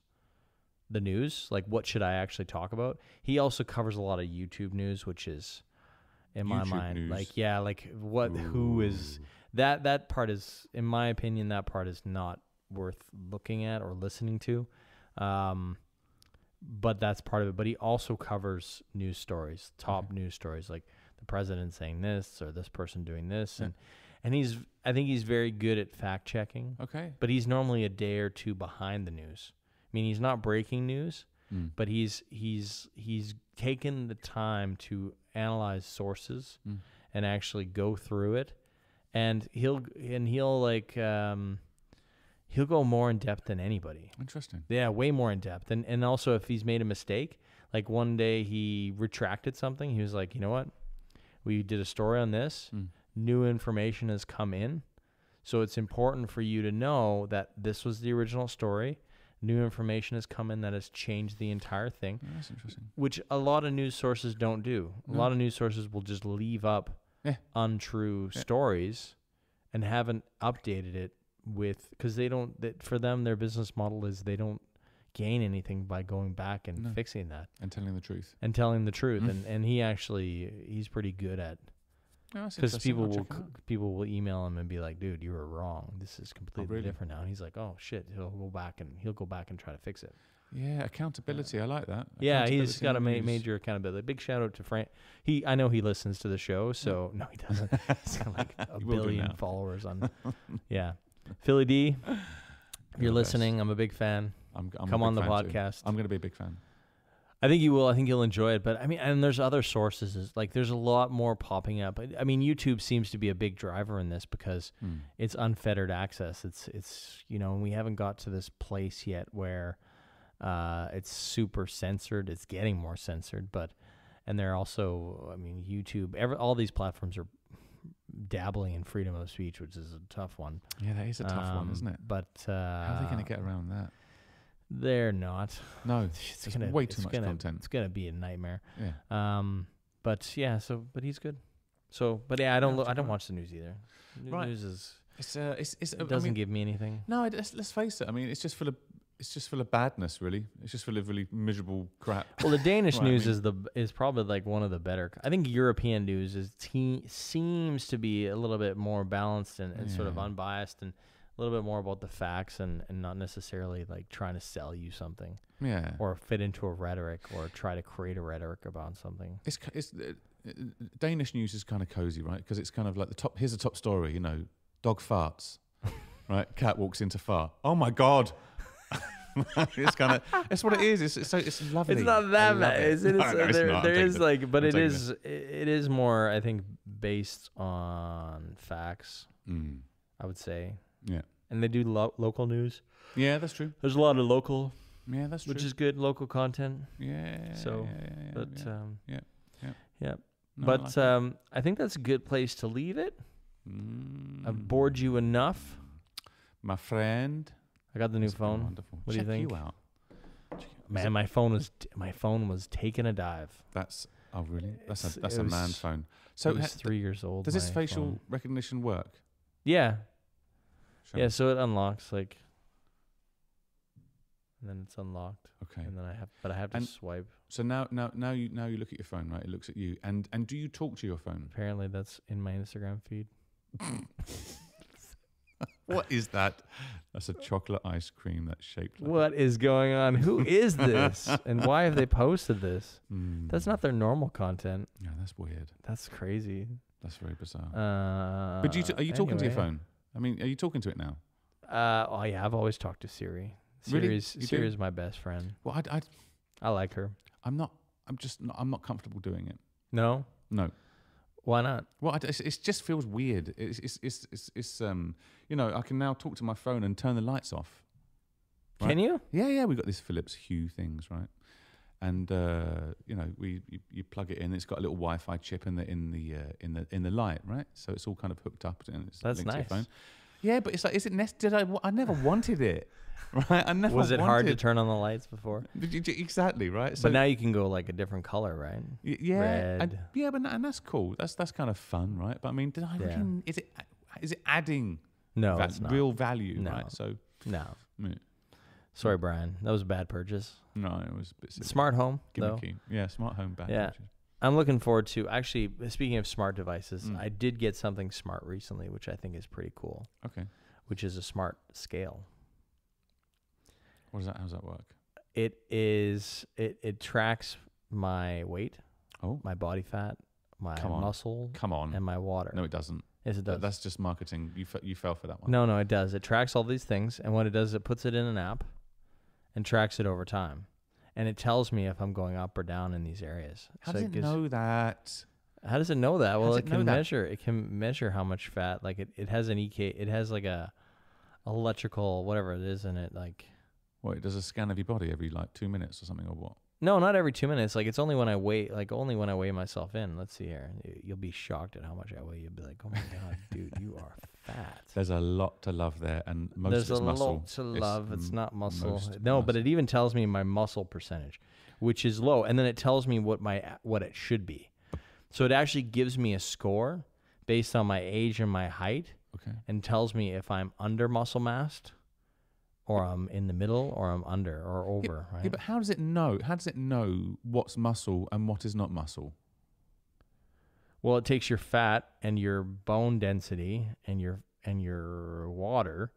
the news, like what should I actually talk about. He also covers a lot of YouTube news, which is, in my mind, news. like who is that part is, in my opinion, that part is not worth looking at or listening to. But that's part of it. But he also covers news stories, top news stories, like the president saying this or this person doing this, and I think he's very good at fact checking. Okay. But he's normally a day or two behind the news. I mean, he's not breaking news, but he's taken the time to analyze sources and actually go through it, and he'll go more in depth than anybody. Interesting. Yeah, way more in depth. And also, if he's made a mistake, like one day he retracted something, he was like, you know what? We did a story on this. New information has come in. So it's important for you to know that this was the original story. New information has come in that has changed the entire thing. Yeah, that's interesting. Which a lot of news sources don't do. A lot of news sources will just leave up untrue stories and haven't updated it with, because for them, their business model is they don't gain anything by going back and fixing that. And telling the truth. And he's pretty good at, because people will email him and be like, dude, you were wrong. This is completely different now. And he's like, oh shit, he'll go back and try to fix it. Yeah, accountability. I like that. Yeah, he's got a major accountability. Big shout out to Frank. I know he listens to the show, so no, he doesn't. He's got like a billion followers on. Yeah, Philly D, if you're listening, I'm a big fan. Come on the podcast. I'm going to be a big fan. I think you will. I think you'll enjoy it. But I mean, and there's other sources. Like there's a lot more popping up. I mean, YouTube seems to be a big driver in this because it's unfettered access. It's and we haven't got to this place yet where it's super censored. It's getting more censored, but And they're also, I mean, YouTube, all these platforms are dabbling in freedom of speech, which is a tough one. Yeah, that is a tough one, isn't it? But how are they going to get around that? They're not. No, it's way too much content. It's gonna be a nightmare. Yeah. But yeah. But he's good. So, but yeah, I don't watch the news either. Right. News is. It doesn't give me anything. No, let's face it. I mean, it's just full of badness, really. It's just full of really miserable crap. Well, the Danish news is probably like one of the better. I think European news seems to be a little bit more balanced and sort of unbiased and a little bit more about the facts and not necessarily like trying to sell you something. Yeah. Or fit into a rhetoric or try to create a rhetoric about something. Danish news is kind of cozy, right? Because it's kind of like here's the top story, you know, dog farts, right? Cat walks into fart. Oh my God. It's what it is. It's lovely. It's not that bad. It's not. There is like, but it is more, I think, based on facts. I would say. Yeah. And they do local news. Yeah, that's true. There's a lot of local. Yeah, that's true. Which is good, local content. Yeah. So, yeah. No, but I think that's a good place to leave it. I've bored you enough, my friend. I got the new phone. Wonderful. What do you think? You out. Man, my phone was taking a dive. Really? That's a man phone. So it was 3 years old. Does this facial recognition work? Yeah. Sure. Yeah, so it unlocks and then it's unlocked. Okay. And then I have to swipe. So now you look at your phone, right? It looks at you, and do you talk to your phone? Apparently, that's in my Instagram feed. What is that? That's a chocolate ice cream that's shaped like What is going on? Who is this? And why have they posted this? That's not their normal content. Yeah, that's weird. That's crazy. That's very bizarre. But are you talking to your phone? I mean, are you talking to it now? Oh yeah, I've always talked to Siri. Really? Siri is my best friend. Well, I like her. I'm not comfortable doing it. No. Why not? Well, it just feels weird. It's you know, I can now talk to my phone and turn the lights off. Right? Can you? Yeah. We got this Philips Hue things, right? And you know, you plug it in. It's got a little Wi-Fi chip in the light, right? So it's all kind of hooked up and it's That's linked to your nice. phone. Yeah, but it's like, is it I never wanted it, right? I never. Was it hard to turn on the lights before? Exactly, right. So, but now you can go like a different color, right? Yeah, Red. and that's cool. That's kind of fun, right? But I mean, is it adding it's not. real value, No. right? So No. yeah. Sorry, Brian. That was a bad purchase. No, it was a bit silly. Smart home, though. Gimmicky. Yeah, smart home bad. Yeah. purchase. I'm looking forward to, actually, speaking of smart devices, I did get something smart recently, which I think is pretty cool. Okay. Which is a smart scale. What is that? How does that work? It tracks my weight, my body fat, my muscle, and my water. No, it doesn't. Yes, it does. That's just marketing. You fell for that one. No, it does. It tracks all these things, and what it does, it puts it in an app and tracks it over time. And it tells me if I'm going up or down in these areas. How does it know that? How does it know that? Well, it can measure. That? It can measure how much fat. Like it has an EK. It has like a electrical whatever it is in it. Like what? It does a scan of your body every like 2 minutes or something, or what? No, not every 2 minutes. Like it's only when I weigh. Like only when I weigh myself in. Let's see here. You'll be shocked at how much I weigh. You'll be like, oh my god, dude, you are fat. There's a lot to love there, and most There's of it's muscle. There's a lot to love. It's not muscle. No, but it even tells me my muscle percentage, which is low, and then it tells me what it should be. So it actually gives me a score based on my age and my height, and tells me if I'm under muscle massed, or I'm in the middle, or I'm under or over. Right? Yeah, but how does it know? How does it know what's muscle and what is not muscle? Well, it takes your fat and your bone density and your water.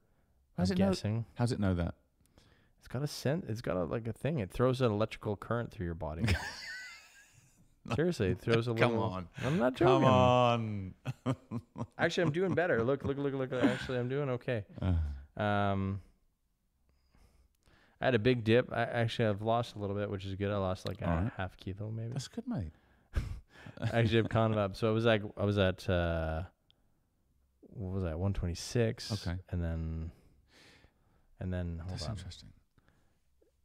I'm guessing. How does it know that? It's got a thing. It throws an electrical current through your body. Seriously, it throws a little. Come on. I'm not joking. Come on. Actually, I'm doing better. Look. Actually, I'm doing okay. I had a big dip. I've lost a little bit, which is good. I lost like a half kilo maybe. That's good, mate. Actually, I've kind of up. So I was at what was that, 126. Okay. And then That's interesting.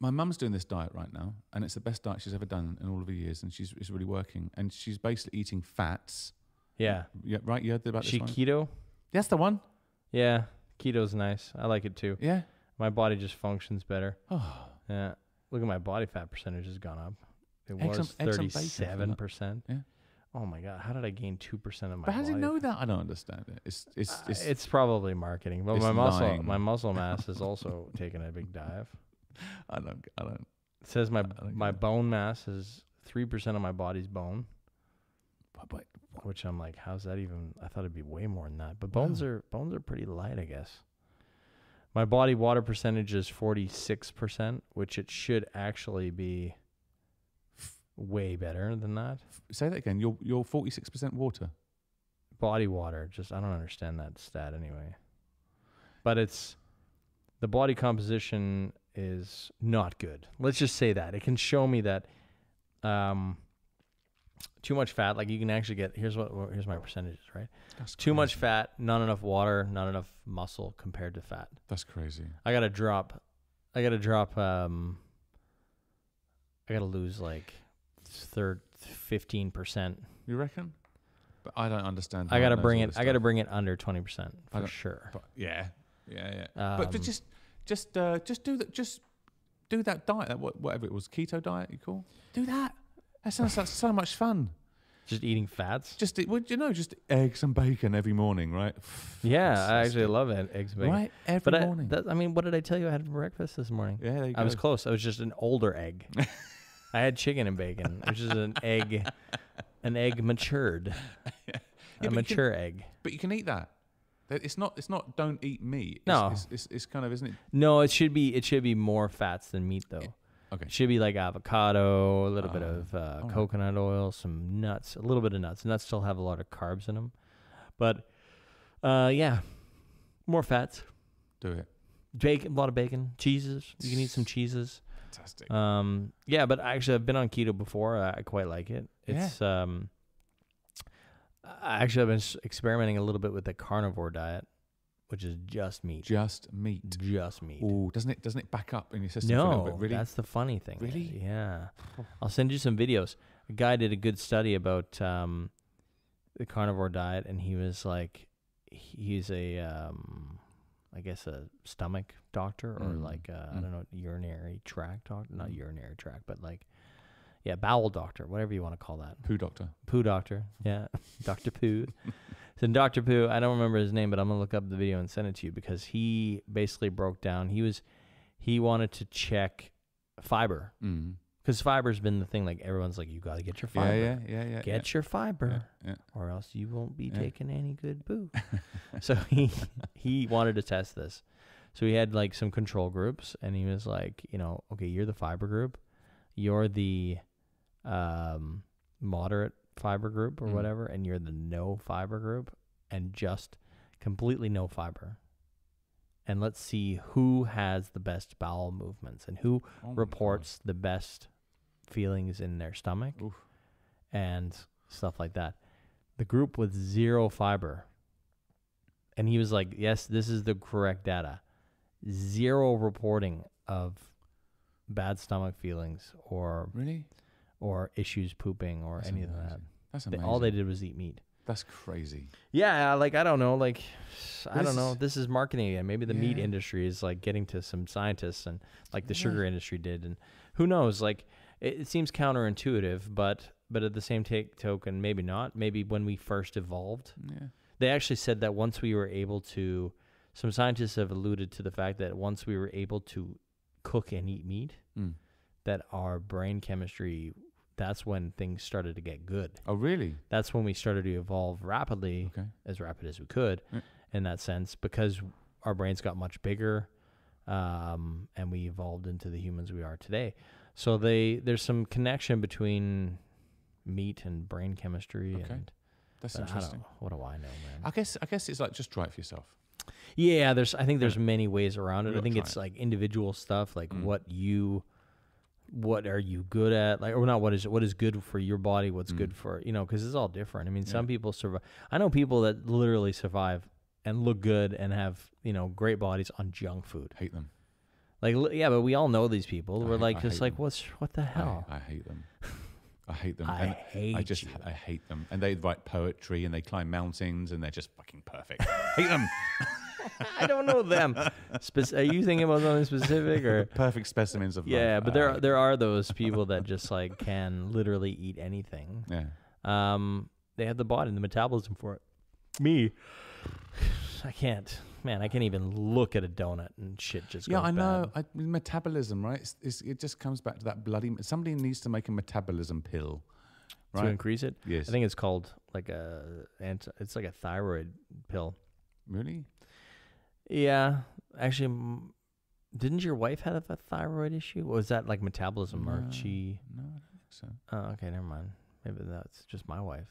my mum's doing this diet right now, and it's the best diet she's ever done in all of her years, and it's really working. And she's basically eating fats. Yeah. Yeah, right? You heard about this one? Keto? That's the one. Yeah. Keto's nice. I like it too. Yeah. My body just functions better. Oh. Yeah. Look at my body fat percentage has gone up. It Eggs was and bacon for 37%. Yeah. Oh my God. How did I gain 2% of my But how does he body know that? I don't understand it. It's probably marketing, but it's lying. my muscle mass has also taken a big dive. I don't. It says my bone mass is 3% of my body's bone. But Which I'm like, how's that even? I thought it'd be way more than that. But bones are pretty light, I guess. My body water percentage is 46%, which it should actually be way better than that. say that again. You're 46% water. Body water, just I don't understand that stat anyway. But it's the body composition is not good. Let's just say that. It can show me that too much fat, like you can actually get here's my percentages, right? That's Too much crazy. fat, not enough water, not enough muscle compared to fat. That's crazy. I gotta lose like 15%. You reckon? But I don't understand. I how gotta it knows bring all it. this I gotta stuff. bring it under 20% I for don't- sure. But yeah. But just do that diet, whatever it was, keto diet. You call? Do that. That sounds like so much fun. Just eating fats. Just eggs and bacon every morning, right? Yeah, I actually love it. Eggs and bacon. Right, every morning. I mean, what did I tell you I had for breakfast this morning? Yeah, there you go. I was close. I was just an older egg. I had chicken and bacon, which is an egg matured. Yeah, A mature egg. But you can eat that. It's not. Don't eat meat. No. It's kind of, isn't it? No, it should be more fats than meat though. Okay. It should be like avocado, a little bit of coconut oil, some nuts, a little bit of nuts. Nuts still have a lot of carbs in them, but yeah, more fats. Do it. Bacon, a lot of bacon, cheeses. You can eat some cheeses. Fantastic. Yeah, but actually, I've been on keto before. I quite like it. It's actually I've been experimenting a little bit with the carnivore diet, which is just meat. Just meat. Just meat. Oh, doesn't it back up in your system for a little No, bit? Really? that's the funny thing. Really? Yeah. I'll send you some videos. A guy did a good study about the carnivore diet, and he was like, he's a, I guess a stomach doctor or like, I don't know, urinary tract doctor, not urinary tract, but like, yeah, bowel doctor, whatever you want to call that. Poo doctor. Poo doctor. Yeah. Dr. Poo. So Dr. Poo, I don't remember his name, but I'm going to look up the video and send it to you because he basically broke down. He wanted to check fiber because fiber's been the thing. Like everyone's like, you got to get your fiber. Yeah. Get your fiber or else you won't be taking any good poo. So he wanted to test this. So he had like some control groups and he was like, okay, you're the fiber group. You're the moderate fiber group or whatever, and you're the no fiber group, and just completely no fiber. And let's see who has the best bowel movements and who reports the best feelings in their stomach and stuff like that. The group with zero fiber. And he was like, yes, this is the correct data. Zero reporting of bad stomach feelings or issues pooping or any of that. That's amazing. All they did was eat meat. That's crazy. Yeah, like I don't know, I don't know. This is marketing again. Maybe the meat industry is like getting to some scientists and like the sugar industry did, and who knows? Like it seems counterintuitive, but at the same token, maybe not. Maybe when we first evolved, they actually said that once we were able to. Some scientists have alluded to the fact that once we were able to cook and eat meat, that our brain chemistry, that's when things started to get good. Oh, really? That's when we started to evolve rapidly, as rapid as we could, in that sense, because our brains got much bigger, and we evolved into the humans we are today. So there's some connection between meat and brain chemistry. Okay. And That's interesting. What do I know, man? I guess it's like just try it for yourself. Yeah, I think there's many ways around it. You I think gotta it's try like individual stuff, like what are you good at, like, or not what is good for your body, what's good for, because it's all different. I mean, some people survive. I know people that literally survive and look good and have, great bodies on junk food. Hate them. Like, yeah, but we all know these people. We're like, just like, them. what the hell? I hate them. I hate them. I hate I hate them. And they write poetry and they climb mountains and they're just fucking perfect. Hate them. I don't know them. Are you thinking about something specific or perfect specimens of yeah? life. But there are those people that just like can literally eat anything. Yeah. They have the body and the metabolism for it. Me, I can't. Man, I can't even look at a donut and shit just goes I know. bad. Metabolism, right? It just comes back to that bloody. Somebody needs to make a metabolism pill, right? To increase it. Yes. I think it's called like it's like a thyroid pill. Really? Yeah, actually, didn't your wife have a thyroid issue? Was that like metabolism or she? No, I don't think so. Oh, okay, never mind. Maybe that's just my wife.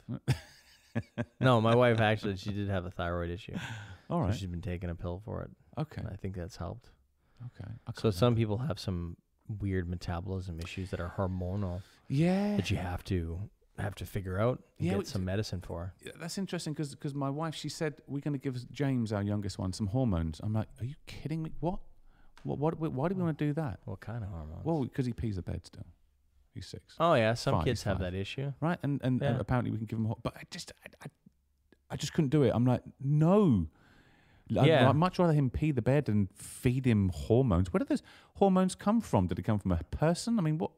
No, my wife actually, she did have a thyroid issue. All right. So she's been taking a pill for it. Okay. And I think that's helped. Okay. So some people have some weird metabolism issues that are hormonal. Yeah. That you have to figure out and get some medicine for. Yeah, that's interesting because my wife, she said we're going to give James, our youngest one, some hormones. I'm like, are you kidding me? What? Why do we want to do that? What kind of hormones? Well, because he pees the bed still. He's 6. Oh yeah, some Five, kids have five. that issue. Right, and apparently we can give him. But I just couldn't do it. I'm like, no. I'd much rather him pee the bed and feed him hormones. Where do those hormones come from? Did it come from a person? I mean, what?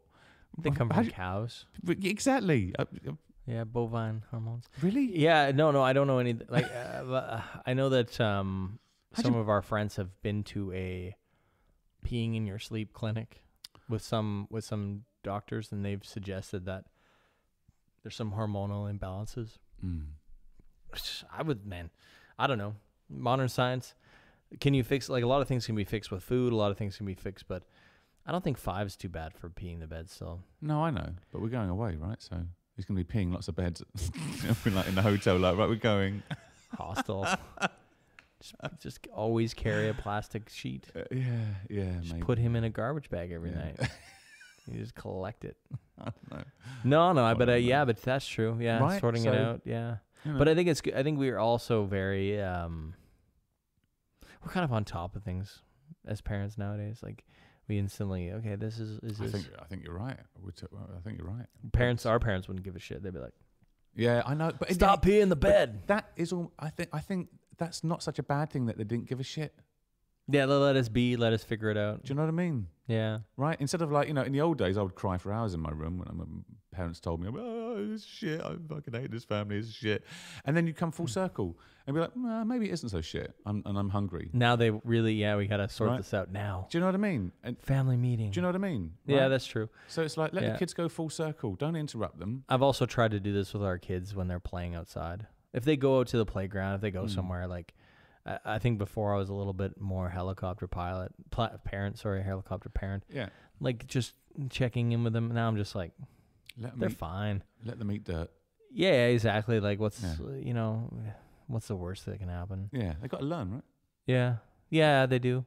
They come from cows. Exactly. Yeah, bovine hormones. Really? Yeah, no, I don't know any. Like, I know that some of our friends have been to a peeing in your sleep clinic with some doctors, and they've suggested that there's some hormonal imbalances. I don't know. Modern science, can you fix, like, a lot of things can be fixed with food, a lot of things can be fixed, but I don't think 5 is too bad for peeing the bed still. No, I know, but we're going away, right? So he's going to be peeing lots of beds like in the hotel, like, right, we're going. Hostel. Just always carry a plastic sheet. Yeah, just maybe. put him in a garbage bag every night. You just collect it. I don't know. No, but that's true. Yeah, right? sorting it out. Yeah, you know. But I think it's good. I think we're also very we're kind of on top of things as parents nowadays. Like we instantly, okay, this is this. I think you're right. I think you're right. Our parents wouldn't give a shit. They'd be like, yeah, I know, but stop peeing the bed. That is all. I think that's not such a bad thing that they didn't give a shit. Yeah, let us be. Let us figure it out. Do you know what I mean? Yeah. Right? Instead of like, in the old days, I would cry for hours in my room when my parents told me, oh, this is shit. I fucking hate this family. This is shit. And then you come full circle and be like, maybe it isn't so shit. I'm hungry. Now they really, we got to sort this out now. Do you know what I mean? And family meeting. Do you know what I mean? Right? Yeah, Right? that's true. So it's like, let the kids go full circle. Don't interrupt them. I've also tried to do this with our kids when they're playing outside. If they go out to the playground, if they go somewhere, like, I think before I was a little bit more helicopter helicopter parent. Yeah. Like just checking in with them. Now I'm just like, they're fine. Let them eat dirt. Yeah, exactly. Like what's what's the worst that can happen? Yeah, they got to learn, right? Yeah, they do.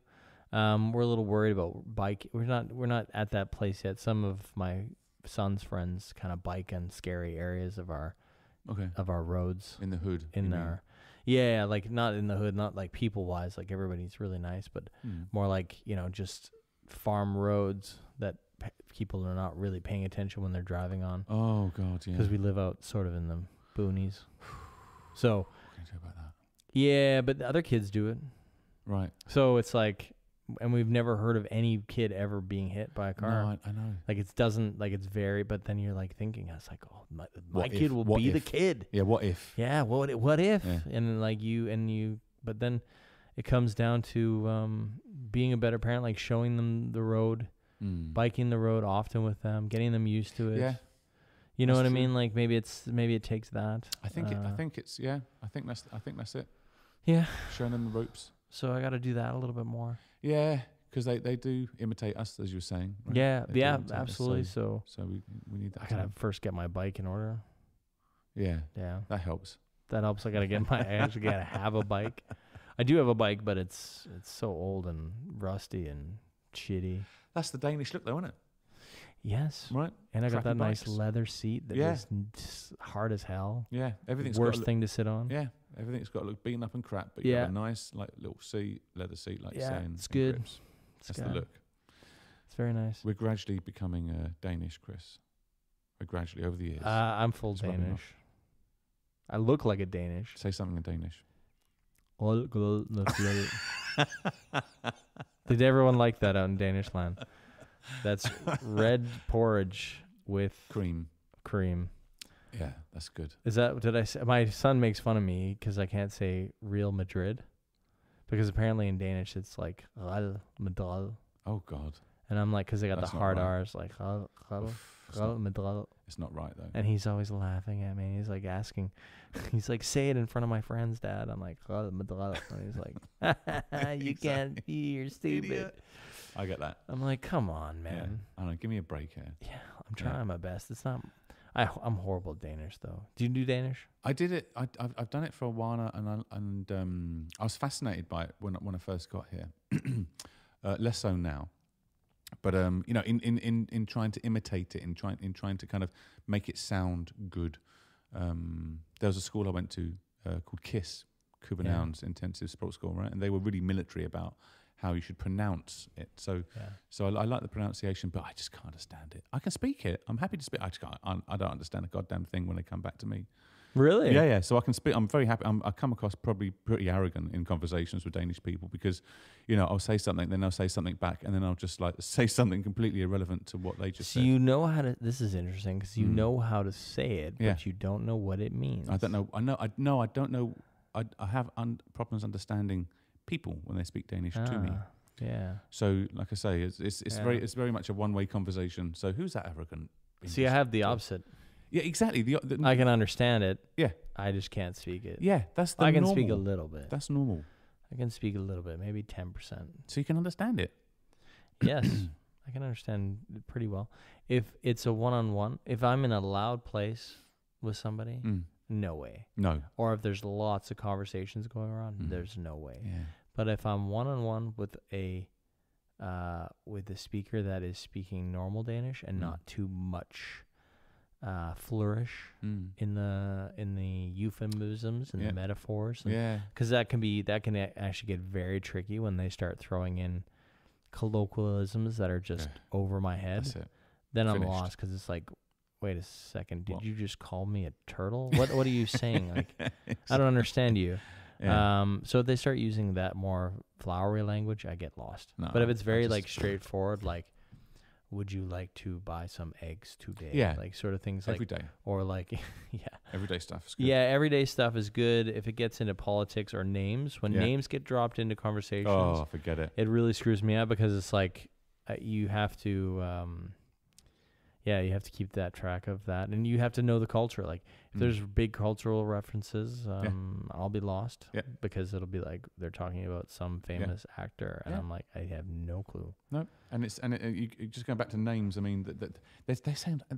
We're a little worried about bike. We're not at that place yet. Some of my son's friends kind of bike in scary areas of our roads. In the hood. Yeah, like not in the hood, not like people wise, like everybody's really nice, but more like, just farm roads that people are not really paying attention when they're driving on. Oh God, yeah. Because we live out sort of in the boonies. So, what can you do about that? Yeah, but the other kids do it. Right. So it's like, and we've never heard of any kid ever being hit by a car. No, I know. Like it's very, but then you're like thinking, I was like, oh, my kid will be the kid. Yeah, what if? Yeah, what if? Yeah. And like but then it comes down to being a better parent, like showing them the road, biking the road often with them, getting them used to it. Yeah. You know what I mean? Like maybe it takes that. I think that's it. Yeah. Showing them the ropes. So I got to do that a little bit more. Yeah, because they do imitate us, as you were saying. Right? Yeah, absolutely. So we need that. I gotta first get my bike in order. Yeah, that helps. I actually gotta have a bike. I do have a bike, but it's so old and rusty and shitty. That's the Danish look, though, isn't it? Yes. Right. And I got Crappy that bikes. nice leather seat that is hard as hell. Yeah, everything's worst thing to sit on. Yeah, everything's got to look beaten up and crap, but you have a nice leather seat, like you're saying. It's good. That's the look. very nice. We're gradually becoming Danish, Chris. We're gradually over the years. I'm full It's rubbing Danish. I look like a Danish. Say something in Danish. Did everyone like that out in Danish land? That's red porridge with Cream. cream. Yeah, that's good. Is that, did I say, my son makes fun of me because I can't say Real Madrid. Because apparently in Danish it's like Real Madrid. Oh, God. And I'm like, because they got That's the not hard right. R's, like Real Madrid. It's not right, though. And he's always laughing at me. He's like asking, he's like, say it in front of my friends, Dad. I'm like, Real Madrid. And he's like, you can't be, you're stupid. Idiot. I get that. I'm like, come on, man. Yeah. I don't know. Give me a break here. Yeah, I'm trying my best. It's not. I'm horrible at Danish though. Do you do Danish? I did it. I've done it for a while now, and I was fascinated by it when I first got here. Less so now, but you know, in trying to imitate it, in trying to kind of make it sound good. There was a school I went to called KISS, Kubenhavns Intensive Sports School, right? And they were really military about how you should pronounce it. So I like the pronunciation, but I just can't understand it. I can speak it. I'm happy to speak. I just can't. I don't understand a goddamn thing when they come back to me. Really? Yeah. So I can speak. I'm very happy. I come across probably pretty arrogant in conversations with Danish people because, you know, I'll say something, then they'll say something back, and then I'll just like say something completely irrelevant to what they just said. So you know how to. This is interesting because you know how to say it, Yeah. but you don't know what it means. I don't know. I don't know. I have problems understanding people when they speak Danish to me. Yeah. So, like I say, it's very much a one-way conversation. So, who's that arrogant? See, I have the opposite. Yeah, exactly. I can understand it. Yeah, I just can't speak it. yeah. That's the I can normal. speak a little bit. That's normal. I can speak a little bit, maybe 10%. So you can understand it. Yes, I can understand it pretty well. If it's a one-on-one, if I'm in a loud place with somebody, no way. No. Or if there's lots of conversations going on, there's no way. Yeah. But if I'm one-on-one with a speaker that is speaking normal Danish and not too much flourish in the euphemisms and the metaphors, because that can actually get very tricky when they start throwing in colloquialisms that are just over my head. That's it. Then Finished. I'm lost because it's like, wait a second, did you just call me a turtle? What are you saying? Like, I don't understand you. Yeah. So if they start using that more flowery language, I get lost. No, but if it's very like straightforward, like, would you like to buy some eggs today? Yeah. Like sort of things Every like, day. or like, Everyday stuff is good. yeah, everyday stuff is good. If it gets into politics or names, when names get dropped into conversations, Oh, forget it. it really screws me up because it's like you have to, you have to keep that track of that, and you have to know the culture. Like if there's big cultural references, I'll be lost because it'll be like they're talking about some famous actor, and I'm like, I have no clue. No, and you just going back to names. I mean, they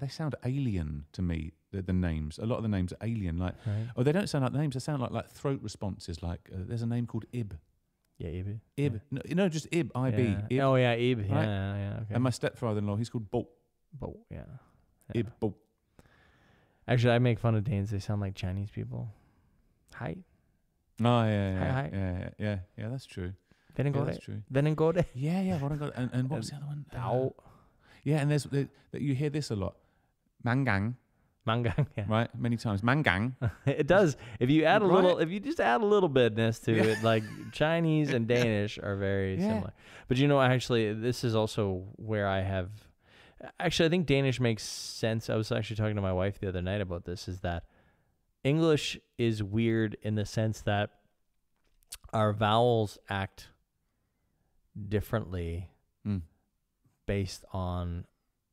sound alien to me. The names, a lot of the names are alien. Like, they don't sound like names. They sound like throat responses. Like there's a name called Ib. Yeah, Ib. Ib. No, just Ib. I-B. Yeah. Ib. Oh yeah, Ib. Right? Yeah. Okay. And my stepfather-in-law, he's called Bo. Bo. Yeah. Ib. Bo. Actually, I make fun of Danes. They sound like Chinese people. Hi. Oh yeah. Hi. Yeah. That's true. That's true. Venengode. Yeah. What I got? And what was the other one? Dao. Yeah, and there's you hear this a lot. Mangang. Mangang. Yeah. Right, many times. Mangang. It does. If you add a Right? little, if you just add a little bitness to it, like Chinese and Danish are very similar. But you know, actually, this is also where I have. Actually, I think Danish makes sense. I was actually talking to my wife the other night about this. Is that English is weird in the sense that our vowels act differently based on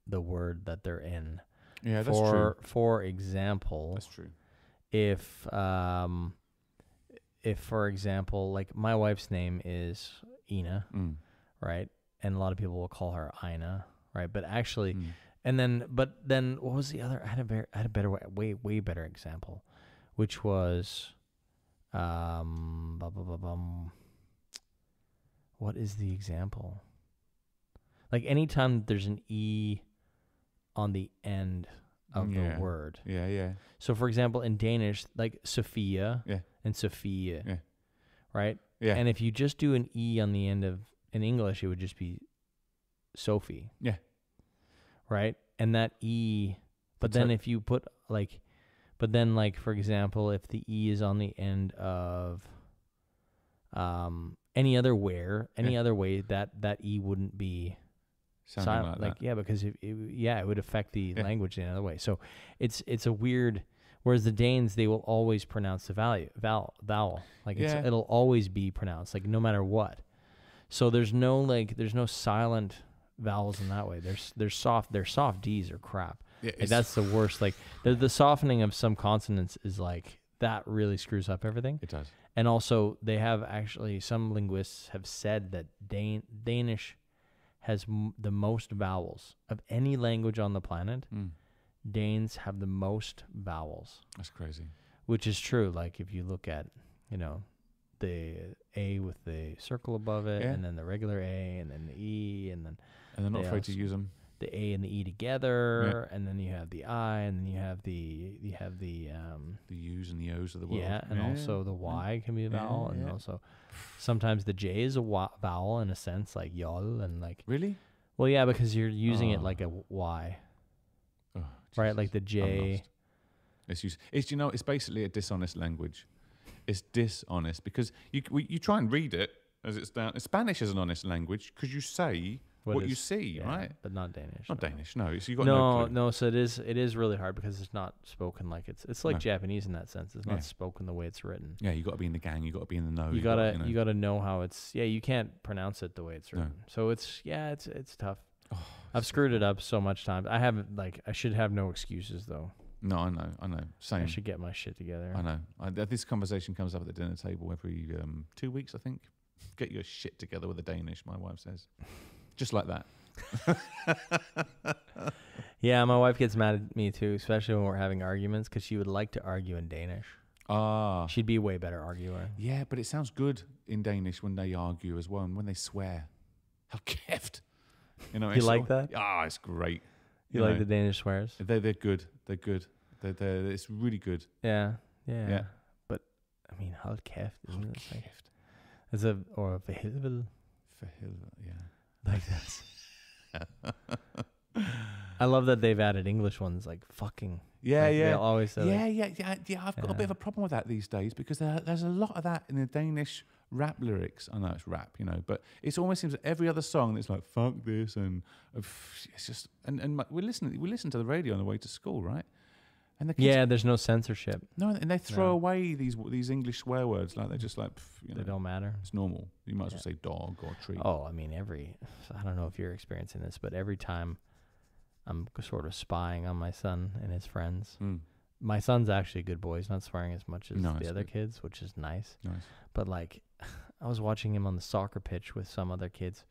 the word that they're in. Yeah, that's true. For example, That's true. If for example, like my wife's name is Ina, right? And a lot of people will call her Ina, right? But actually, but then what was the other? I had a better, way better example, which was, what is the example? Like anytime there's an E on the end of the word. Yeah. So for example, in Danish, like Sophia and Sophia, right? Yeah. And if you just do an E on the end of, in English, it would just be Sophie. Yeah. Right? And that E, but then if you put like, but then like, for example, if the E is on the end of any other way, that E wouldn't be Sounding silent. like that. Yeah, because it would affect the language in another way. So it's a weird. Whereas the Danes, they will always pronounce the vowel. Like it'll always be pronounced, like no matter what. So there's no silent vowels in that way. Their soft D's are crap. Yeah, like that's the worst. Like the softening of some consonants is like that really screws up everything. It does. And also they have actually, some linguists have said that Danish has the most vowels of any language on the planet. Danes have the most vowels. That's crazy. Which is true. Like if you look at, the A with the circle above it, and then the regular A, and then the E, and they're not afraid to use them. The A and the E together, and then you have the I, and then you have the U's and the O's of the world. Yeah, and also the Y can be a vowel, and also sometimes the J is a vowel in a sense, like yol, and like really. Well, yeah, because you're using it like a Y. Oh, right, like the J. It's basically a dishonest language. It's dishonest because you try and read it as it's down. Spanish is an honest language because you say what you see, right? But not Danish. Not Danish, no. So you got no clue. No. So it is really hard because it's not spoken like it's like Japanese in that sense. It's not spoken the way it's written. Yeah, you got to be in the gang. You got to be in the know. You gotta know how it's. Yeah, you can't pronounce it the way it's written. So it's tough. Oh, I've screwed it up so much times. I haven't I should have no excuses though. No, I know. Same. I should get my shit together. I know. This conversation comes up at the dinner table every 2 weeks, I think. Get your shit together with the Danish, my wife says. Just like that. Yeah, my wife gets mad at me too, especially when we're having arguments, because she would like to argue in Danish. She'd be a way better arguer. Yeah, but it sounds good in Danish when they argue as well, and when they swear. How keft. You like that? It's great. You like the Danish swears? They're good. They're good. It's really good. Yeah. But I mean, hold kæft, isn't it? Kæft. It's or for helvede. For helvede, yeah. Like that. I love that they've added English ones like fucking. Yeah. They'll always say yeah. I've got a bit of a problem with that these days because there's a lot of that in the Danish rap lyrics. I know it's rap, but it almost seems that every other song that's like fuck this and it's just and we listen to the radio on the way to school, right? And the kids, there's no censorship. No, and they throw away these English swear words like they're just like they don't matter. It's normal. You might as well say dog or tree. Oh, I mean I don't know if you're experiencing this, but every time I'm sort of spying on my son and his friends. My son's actually a good boy. He's not swearing as much as the other kids, which is nice. But like, I was watching him on the soccer pitch with some other kids,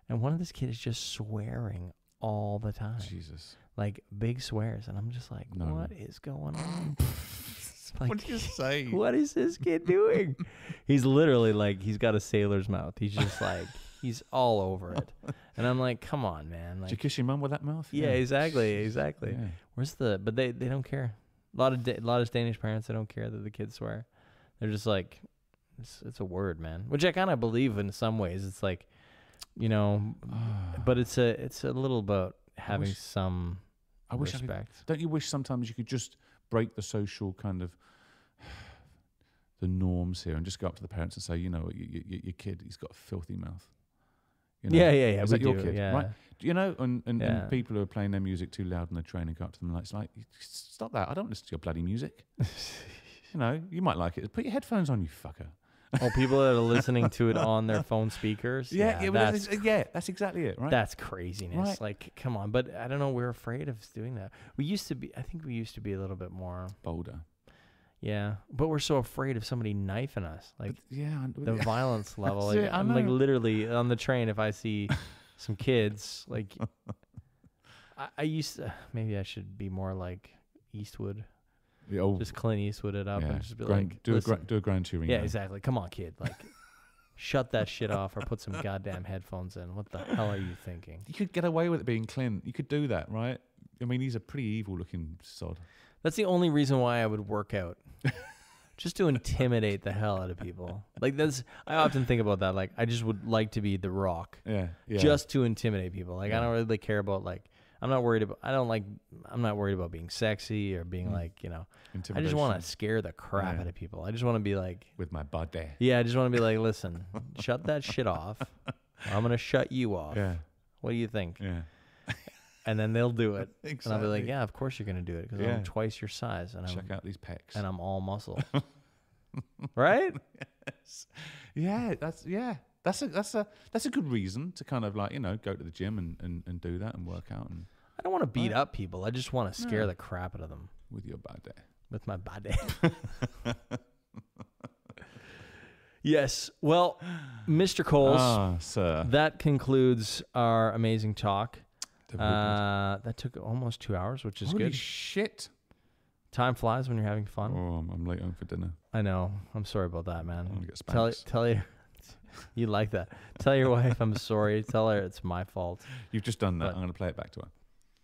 and one of these kids is just swearing all the time. Jesus. Like big swears, and I'm just like, what is going on? Like, what do you say? What is this kid doing? He's literally like, he's got a sailor's mouth. He's just like, he's all over it. And I'm like, come on, man. Like, did you kiss your mum with that mouth? Yeah, exactly. Yeah. Where's but they don't care. A lot of Danish parents, they don't care that the kids swear. They're just like, it's a word, man. Which I kind of believe in some ways. It's like, but it's a little about having some respect. Don't you wish sometimes you could just break the social kind of the norms here and just go up to the parents and say, your kid, he's got a filthy mouth. Yeah. Is that your kid? Yeah. Right? And people who are playing their music too loud on the train and go up to them it's like, stop that. I don't listen to your bloody music. You might like it. Put your headphones on, you fucker. Oh, people that are listening to it on their phone speakers. That's exactly it, right? That's craziness. Right. Like, come on. But I don't know. We're afraid of doing that. I think we used to be a little bit more bolder. Yeah, but we're so afraid of somebody knifing us. Like, the violence level. Like, I'm like literally on the train. If I see some kids, like, I used to. Maybe I should be more like Eastwood. Just Clint Eastwood it up and just be do a Grand Touring. Yeah, exactly. Come on, kid. Like, shut that shit off or put some goddamn headphones in. What the hell are you thinking? You could get away with it being Clint. You could do that, right? I mean, he's a pretty evil-looking sod. That's the only reason why I would work out. just to intimidate the hell out of people. Like I often think about that. Like I just would like to be The Rock. Yeah. Just to intimidate people. Like I don't really care about like I'm not worried about being sexy or being like, you know, I just want to scare the crap out of people. I just want to be like with my body. Yeah, I just want to be like, listen, shut that shit off. Or I'm gonna shut you off. Yeah. What do you think? Yeah. And then they'll do it. Exactly. And I'll be like, yeah, of course you're going to do it because I'm twice your size. And check out these pecs. And I'm all muscle. Right? Yes. Yeah, that's a good reason to kind of like, you know, go to the gym and do that and work out. And I don't want to beat up people. I just want to scare the crap out of them. With your body. With my body. Yes. Well, Mr. Coles, sir. that concludes our amazing talk. That took almost 2 hours, which is Holy good. Shit. Time flies when you're having fun. Oh, I'm late home for dinner. I know. I'm sorry about that, man. I'm gonna get spanked. Tell you, you like that. Tell your wife I'm sorry. Tell her it's my fault. You've just done that. But, I'm going to play it back to her.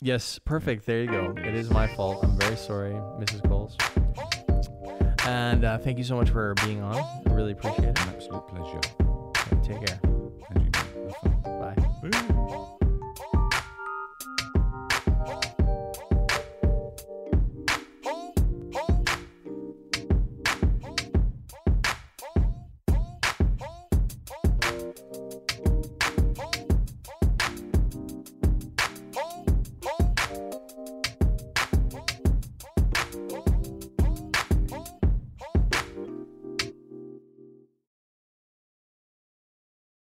Yes, perfect. There you go. It is my fault. I'm very sorry, Mrs. Coles. And thank you so much for being on. I really appreciate it. An absolute pleasure. Take care.